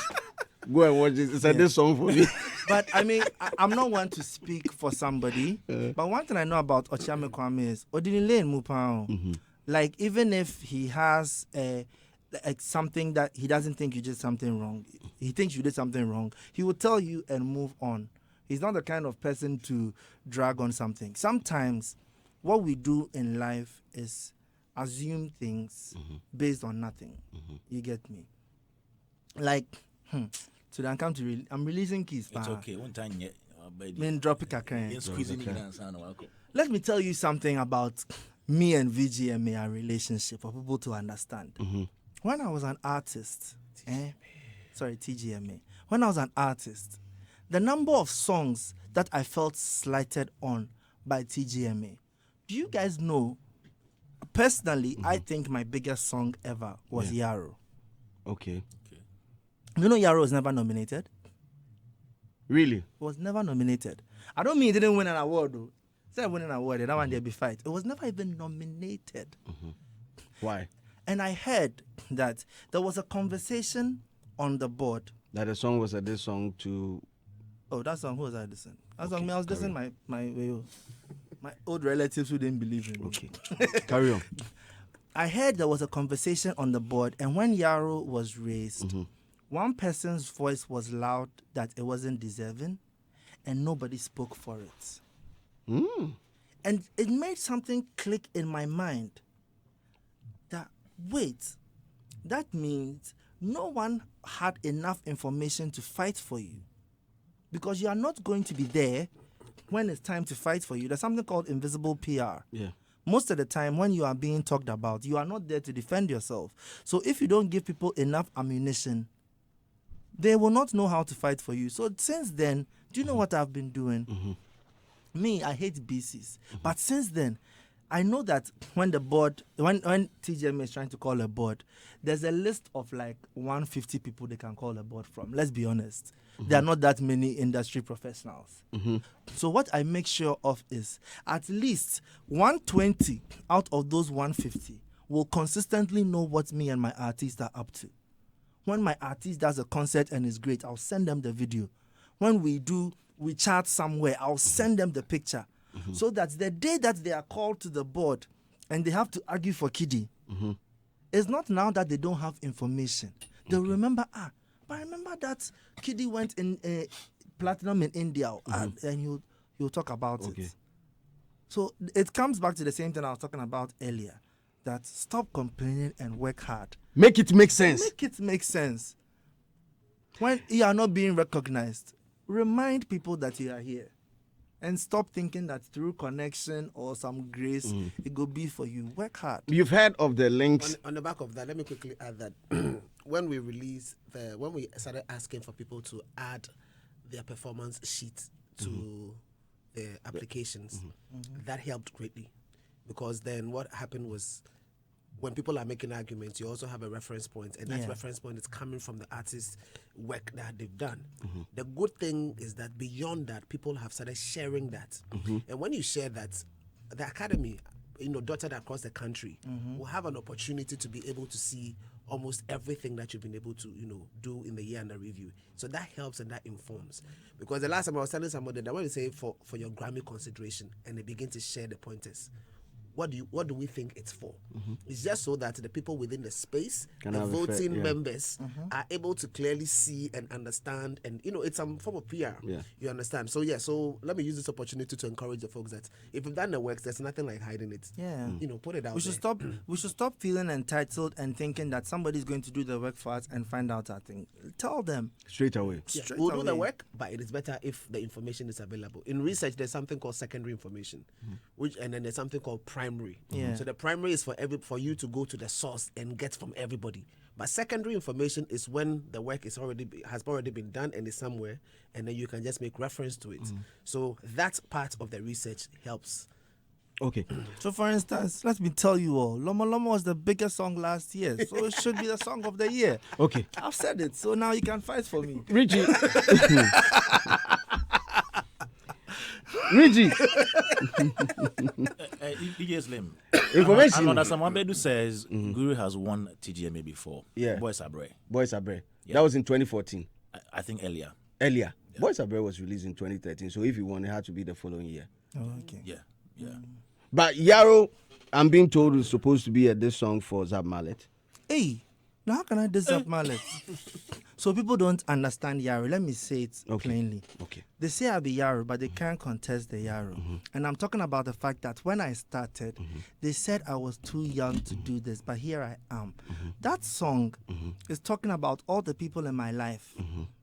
go and watch this. It's a diss song for me. But I mean, I'm not one to speak for somebody. But one thing I know about Ochame Kwame is Odinile Mupao. Like, even if he has something that he doesn't think you did something wrong, he thinks you did something wrong, he will tell you and move on. He's not the kind of person to drag on something. Sometimes what we do in life is assume things based on nothing. You get me? Like, today I'm releasing keys. It's okay. One time, yeah. Mean drop it again. Squeezing it and sound welcome. Let me tell you something about me and VGMA, our relationship, for people to understand. When I was an artist, TGMA, when I was an artist, the number of songs that I felt slighted on by TGMA, do you guys know? Personally, I think my biggest song ever was Yarrow. Okay. You know Yarrow was never nominated? Really? Was never nominated. I don't mean he didn't win an award, though. Instead of winning an award, that one there be fight. It was never even nominated. Why? And I heard that there was a conversation on the board. That the song was a diss song to. Oh, that song, who was I listening? That song, I was listening my old relatives who didn't believe in me. Okay. Carry on. I heard there was a conversation on the board, and when Yarrow was raised, one person's voice was loud that it wasn't deserving, and nobody spoke for it. And it made something click in my mind that, wait, that means no one had enough information to fight for you, because you are not going to be there when it's time to fight for you. There's something called invisible PR. Yeah. Most of the time when you are being talked about, you are not there to defend yourself. So if you don't give people enough ammunition, they will not know how to fight for you. So since then, do you know what I've been doing? Me, I hate BCs. But since then, I know that when the board, when TGM is trying to call a board, there's a list of like 150 people they can call a board from. Let's be honest. There are not that many industry professionals. So what I make sure of is at least 120 out of those 150 will consistently know what me and my artists are up to. When my artist does a concert and it's great, I'll send them the video. When we chat somewhere, I'll send them the picture. So that the day that they are called to the board and they have to argue for KiDi, it's not now that they don't have information. They'll remember, but I remember that KiDi went in platinum in India, and you'll talk about it. So it comes back to the same thing I was talking about earlier, that stop complaining and work hard. Make it make sense. Make it make sense. When you are not being recognized, remind people that you are here. And stop thinking that through connection or some grace, it will be for you. Work hard. You've heard of the Lynx. On the back of that, let me quickly add that when we started asking for people to add their performance sheet to their applications, that helped greatly. Because then what happened was, when people are making arguments, you also have a reference point, and that reference point is coming from the artist's work that they've done. The good thing is that beyond that, people have started sharing that. And when you share that, the academy, dotted across the country, will have an opportunity to be able to see almost everything that you've been able to, do in the year under review. So that helps and that informs. Because the last time I was telling somebody that when you say for your Grammy consideration, and they begin to share the pointers, what do we think it's for? It's just so that the people within the space, the voting members, are able to clearly see and understand, and it's some form of PR. You understand? So so let me use this opportunity to encourage the folks that if you've done the work, there's nothing like hiding it. Put it out. We should stop feeling entitled and thinking that somebody's going to do the work for us and find out our thing. Tell them straight away. We'll do the work, but it is better if the information is available. In research, there's something called secondary information, and then there's something called primary. So the primary is for you to go to the source and get from everybody. But secondary information is when the work has already been done and is somewhere, and then you can just make reference to it. So that part of the research helps. Okay. So for instance, let me tell you all, Lomo Lomo was the biggest song last year, so it should be the song of the year. Okay. I've said it, so now you can fight for me. Richie. DJ Slim. Information. Another someone Bedu says Guru has won TGMA before. Yeah. Boys Abre. Yeah. That was in 2014. I think earlier. Yeah. Boys Abre was released in 2013. So if you won, it had to be the following year. Oh, okay. Yeah. But Yarrow, I'm being told, is supposed to be this song for Zab Mallet. Hey, now how can I diss up Mallet? So people don't understand Yarrow. Let me say it plainly. Okay. They say I'll be Yarrow, but they can't contest the Yarrow. And I'm talking about the fact that when I started, they said I was too young to do this, but here I am. That song is talking about all the people in my life.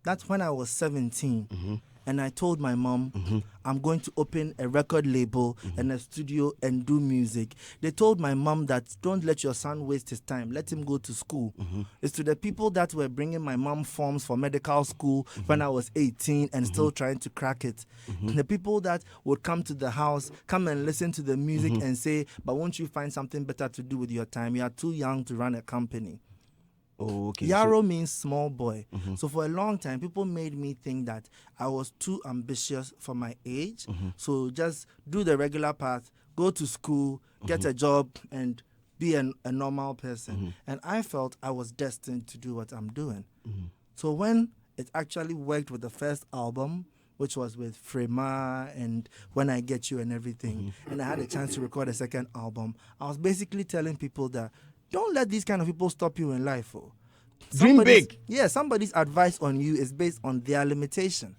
That's when I was 17. And I told my mom, I'm going to open a record label and a studio and do music. They told my mom that don't let your son waste his time. Let him go to school. It's to the people that were bringing my mom forms for medical school when I was 18 and still trying to crack it. The people that would come to the house, come and listen to the music and say, but won't you find something better to do with your time? You are too young to run a company. Oh, okay. Yarrow means small boy. So for a long time, people made me think that I was too ambitious for my age. So just do the regular path, go to school, get a job, and be a normal person. And I felt I was destined to do what I'm doing. So when it actually worked with the first album, which was with Frema and When I Get You and everything, and I had a chance to record a second album, I was basically telling people that don't let these kind of people stop you in life. Dream big. Yeah, somebody's advice on you is based on their limitation,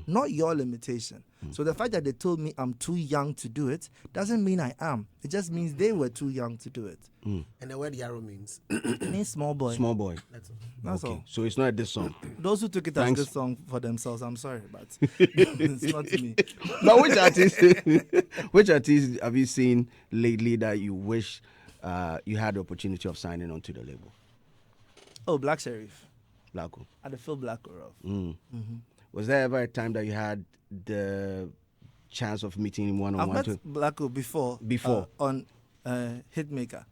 not your limitation. So the fact that they told me I'm too young to do it doesn't mean I am. It just means they were too young to do it. And the word Yarrow means? It means small boy. Small boy. That's all. So it's not this song. Those who took it as this song for themselves, I'm sorry, but it's not me. But which artist have you seen lately that you wish you had the opportunity of signing onto the label? Oh, Black Sheriff. Blacko. At the Phil Blacko. Was there ever a time that you had the chance of meeting him one I've on met one? Blacko before. On Hitmaker.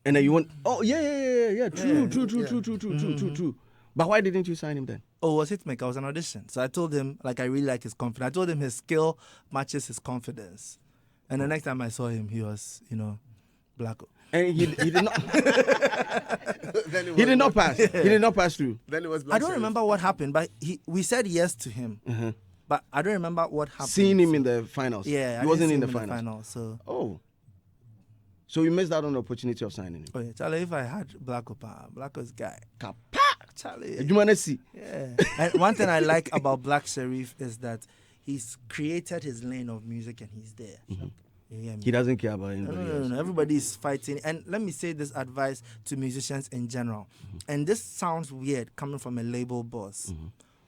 And then you want? Oh yeah. True. But why didn't you sign him then? Oh, it was Hitmaker. It was an audition. So I told him, like, I really like his confidence. I told him his skill matches his confidence. And the next time I saw him, he was, Blacko. And he did not. He did not pass. He did not pass through. Then it was. I don't remember what happened, but we said yes to him. But I don't remember what happened. Seeing him in the finals. Yeah, he wasn't in the finals. So. Oh. So you missed out on the opportunity of signing him. Oh yeah, Charlie. If I had Blacko's guy. Charlie. You want to see? Yeah. And one thing I like about Black Sherif is that he's created his lane of music and he's there. He doesn't care about anybody else. No. Everybody's fighting. And let me say this advice to musicians in general. And this sounds weird coming from a label boss.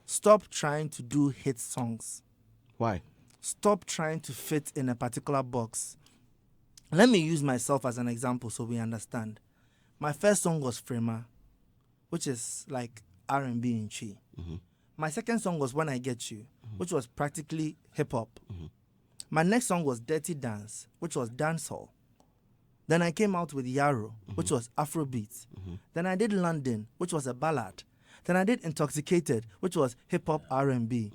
Stop trying to do hit songs. Why? Stop trying to fit in a particular box. Let me use myself as an example so we understand. My first song was Frema, which is like R&B in Chi. My second song was When I Get You, which was practically hip-hop. My next song was Dirty Dance, which was dancehall. Then I came out with Yarrow, which was Afrobeat. Then I did London, which was a ballad. Then I did Intoxicated, which was hip-hop R&B.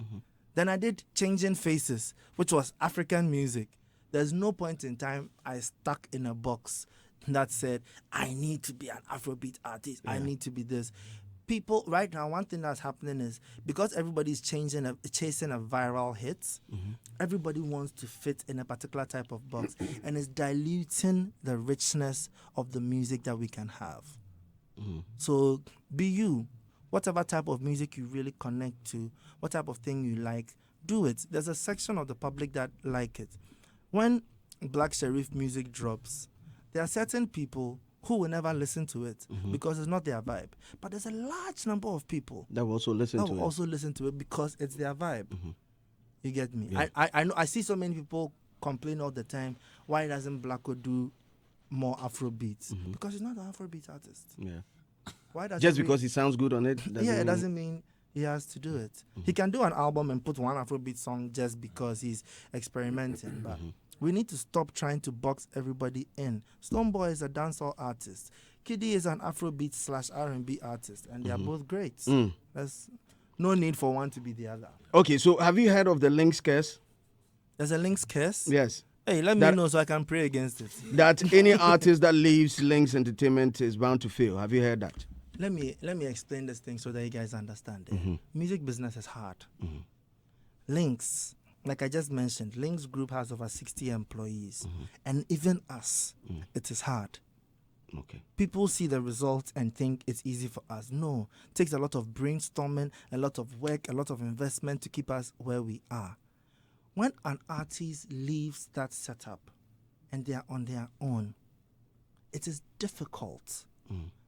Then I did Changing Faces, which was African music. There's no point in time I stuck in a box that said, I need to be an Afrobeat artist. I need to be this. People, right now, one thing that's happening is because everybody's chasing a viral hit, everybody wants to fit in a particular type of box, and it's diluting the richness of the music that we can have. So be you. Whatever type of music you really connect to, what type of thing you like, do it. There's a section of the public that like it. When Black Sherif music drops, there are certain people who will never listen to it because it's not their vibe. But there's a large number of people that will also listen to it because it's their vibe. You get me? Yeah. I know. I see so many people complain all the time. Why doesn't Blacko do more Afrobeats? Because he's not an Afrobeat artist. Yeah. Why does just because he sounds good on it? It doesn't mean he has to do it. He can do an album and put one Afrobeat song just because he's experimenting. But we need to stop trying to box everybody in. Stonebwoy is a dancehall artist. KiDi is an Afrobeat / R&B artist, and they are both great. There's no need for one to be the other. Okay, so have you heard of the Lynx curse? There's a Lynx curse? Yes. Hey, let me know so I can pray against it. That any artist that leaves Lynx Entertainment is bound to fail. Have you heard that? Let me explain this thing so that you guys understand it. Music business is hard. Lynx, like I just mentioned, Lynx Group has over 60 employees. And even us, it is hard. Okay. People see the results and think it's easy for us. No, it takes a lot of brainstorming, a lot of work, a lot of investment to keep us where we are. When an artist leaves that setup and they are on their own, it is difficult.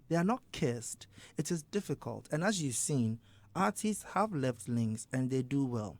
They are not cursed. It is difficult. And as you've seen, artists have left Lynx and they do well.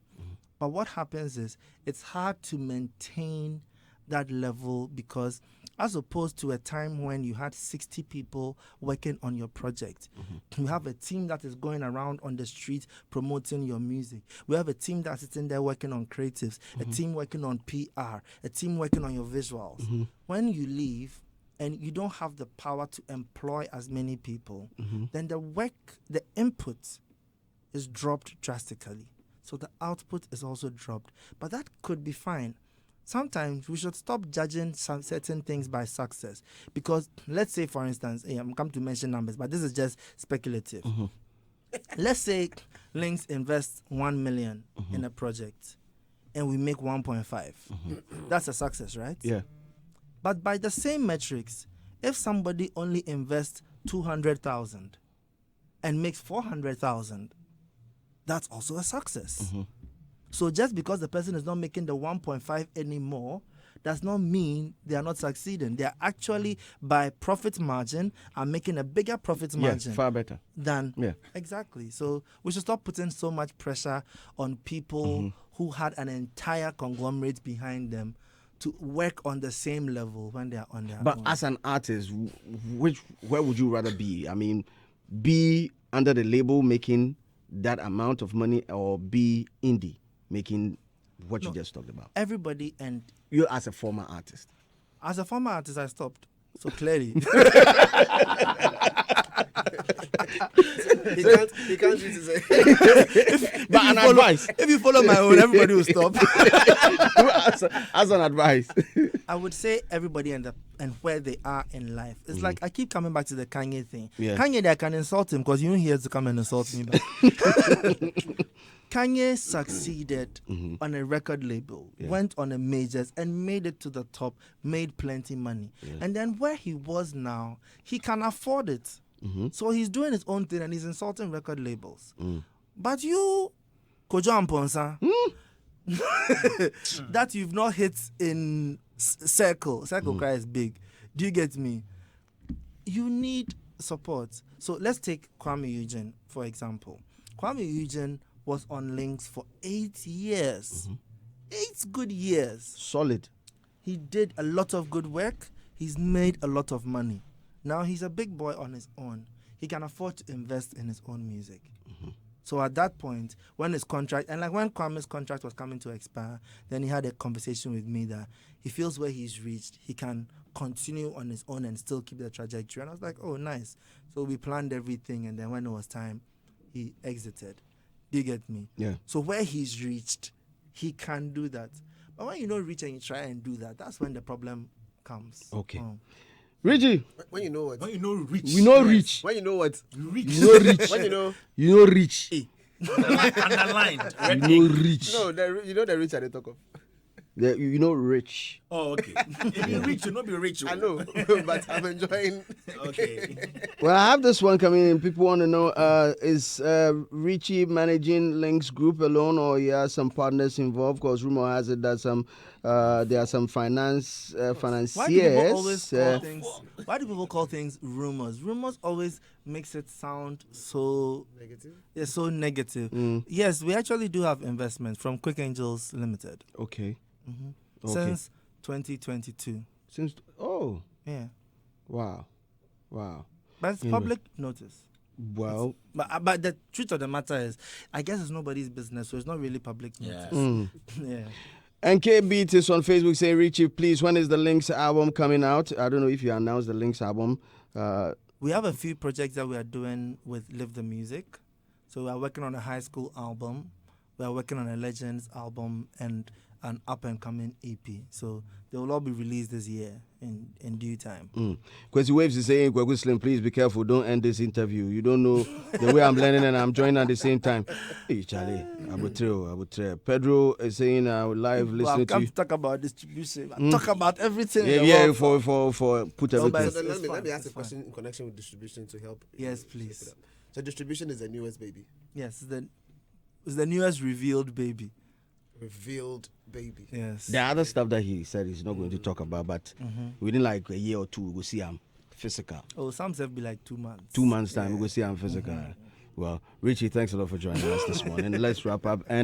But what happens is it's hard to maintain that level because as opposed to a time when you had 60 people working on your project, you have a team that is going around on the street promoting your music. We have a team that's sitting there working on creatives, a team working on PR, a team working on your visuals. When you leave, and you don't have the power to employ as many people, then the input is dropped drastically. So the output is also dropped. But that could be fine. Sometimes we should stop judging some certain things by success. Because let's say, for instance, I'm come to mention numbers, but this is just speculative. Let's say Lynx invests 1 million in a project and we make 1.5. That's a success, right? Yeah. But by the same metrics, if somebody only invests 200,000 and makes 400,000, that's also a success. So just because the person is not making the 1.5 anymore, does not mean they are not succeeding. They are actually, by profit margin, are making a bigger profit margin. Yeah, far better. Exactly. So we should stop putting so much pressure on people who had an entire conglomerate behind them to work on the same level when they are on their own. But as an artist, where would you rather be? I mean, be under the label making that amount of money or be indie making What you just talked about. Everybody, and You as a former artist. as a former artist, I stopped. So clearly, He can't use his But an advice. if you follow my own, everybody will stop. as an advice. I would say everybody and where they are in life. It's like I keep coming back to the Kanye thing. Yeah. Kanye, I can insult him because you know he has to come and insult me. But Kanye succeeded on a record label, went on a majors and made it to the top, made plenty money. And then where he was now, he can afford it. So he's doing his own thing and he's insulting record labels. But you, Kojo Amponsa, that you've not hit in circle cry is big. Do you get me? You need support. So let's take Kwame Eugene, for example. Kwame Eugene was on Lynx for 8 years. 8 good years. Solid. He did a lot of good work. He's made a lot of money. Now he's a big boy on his own. He can afford to invest in his own music. So at that point, when his contract, and like when Kwame's contract was coming to expire, then he had a conversation with me that he feels where he's reached, he can continue on his own and still keep the trajectory. And I was like, oh, nice. So we planned everything, and then when it was time, he exited. Do you get me? Yeah. So where he's reached, he can do that. But when you don't reach and you try and do that, that's when the problem comes. Okay. Richie, When you know what? When you know rich. we know rich. When you know what? Rich. You know rich. When you know. You know rich. Underlined. You know rich. No, you know the rich are the talk of. You know rich. Oh, okay. If you rich, you'll not be rich. I know, but I'm enjoying. Okay. Well, I have this one coming in. People want to know: is Richie managing Lynx Group alone, or he has some partners involved? Because rumor has it that there are some financiers. Why do people always call things? Why do people call things rumors? Rumors always makes it sound so Negative. Yeah, so negative. Yes, we actually do have investments from Quick Angels Limited. Okay. Okay. Since 2022. Yeah, Wow. but it's public notice. Well, But the truth of the matter is, I guess it's nobody's business, so it's not really public notice. Yeah. And KB is on Facebook saying, Richie, please, when is the Lynx album coming out? I don't know if you announced the Lynx album. We have a few projects that we are doing with Live the Music. So we are working on a high school album. We are working on a Legends album and an up-and-coming EP. So they will all be released this year in due time. Kwesi Waves is saying, Kwesi Slim, please be careful. Don't end this interview. You don't know the way I'm learning and I'm joining at the same time. Hey, Charlie, I would tell. Pedro is saying, live listening I've to come you. to talk about distribution. Talk about everything. Yeah, for put everything. So It's let me ask a fine. question in connection with distribution to help. Yes, shape please. it up. So distribution is the newest baby. Yes, it's the newest revealed baby. Revealed baby. Yes. The other stuff that he said he's not going to talk about, but within like a year or two, we'll see him physical. Oh, some have be like 2 months. 2 months' time, we'll see him physical. Well, Richie, thanks a lot for joining us this morning. Let's wrap up. And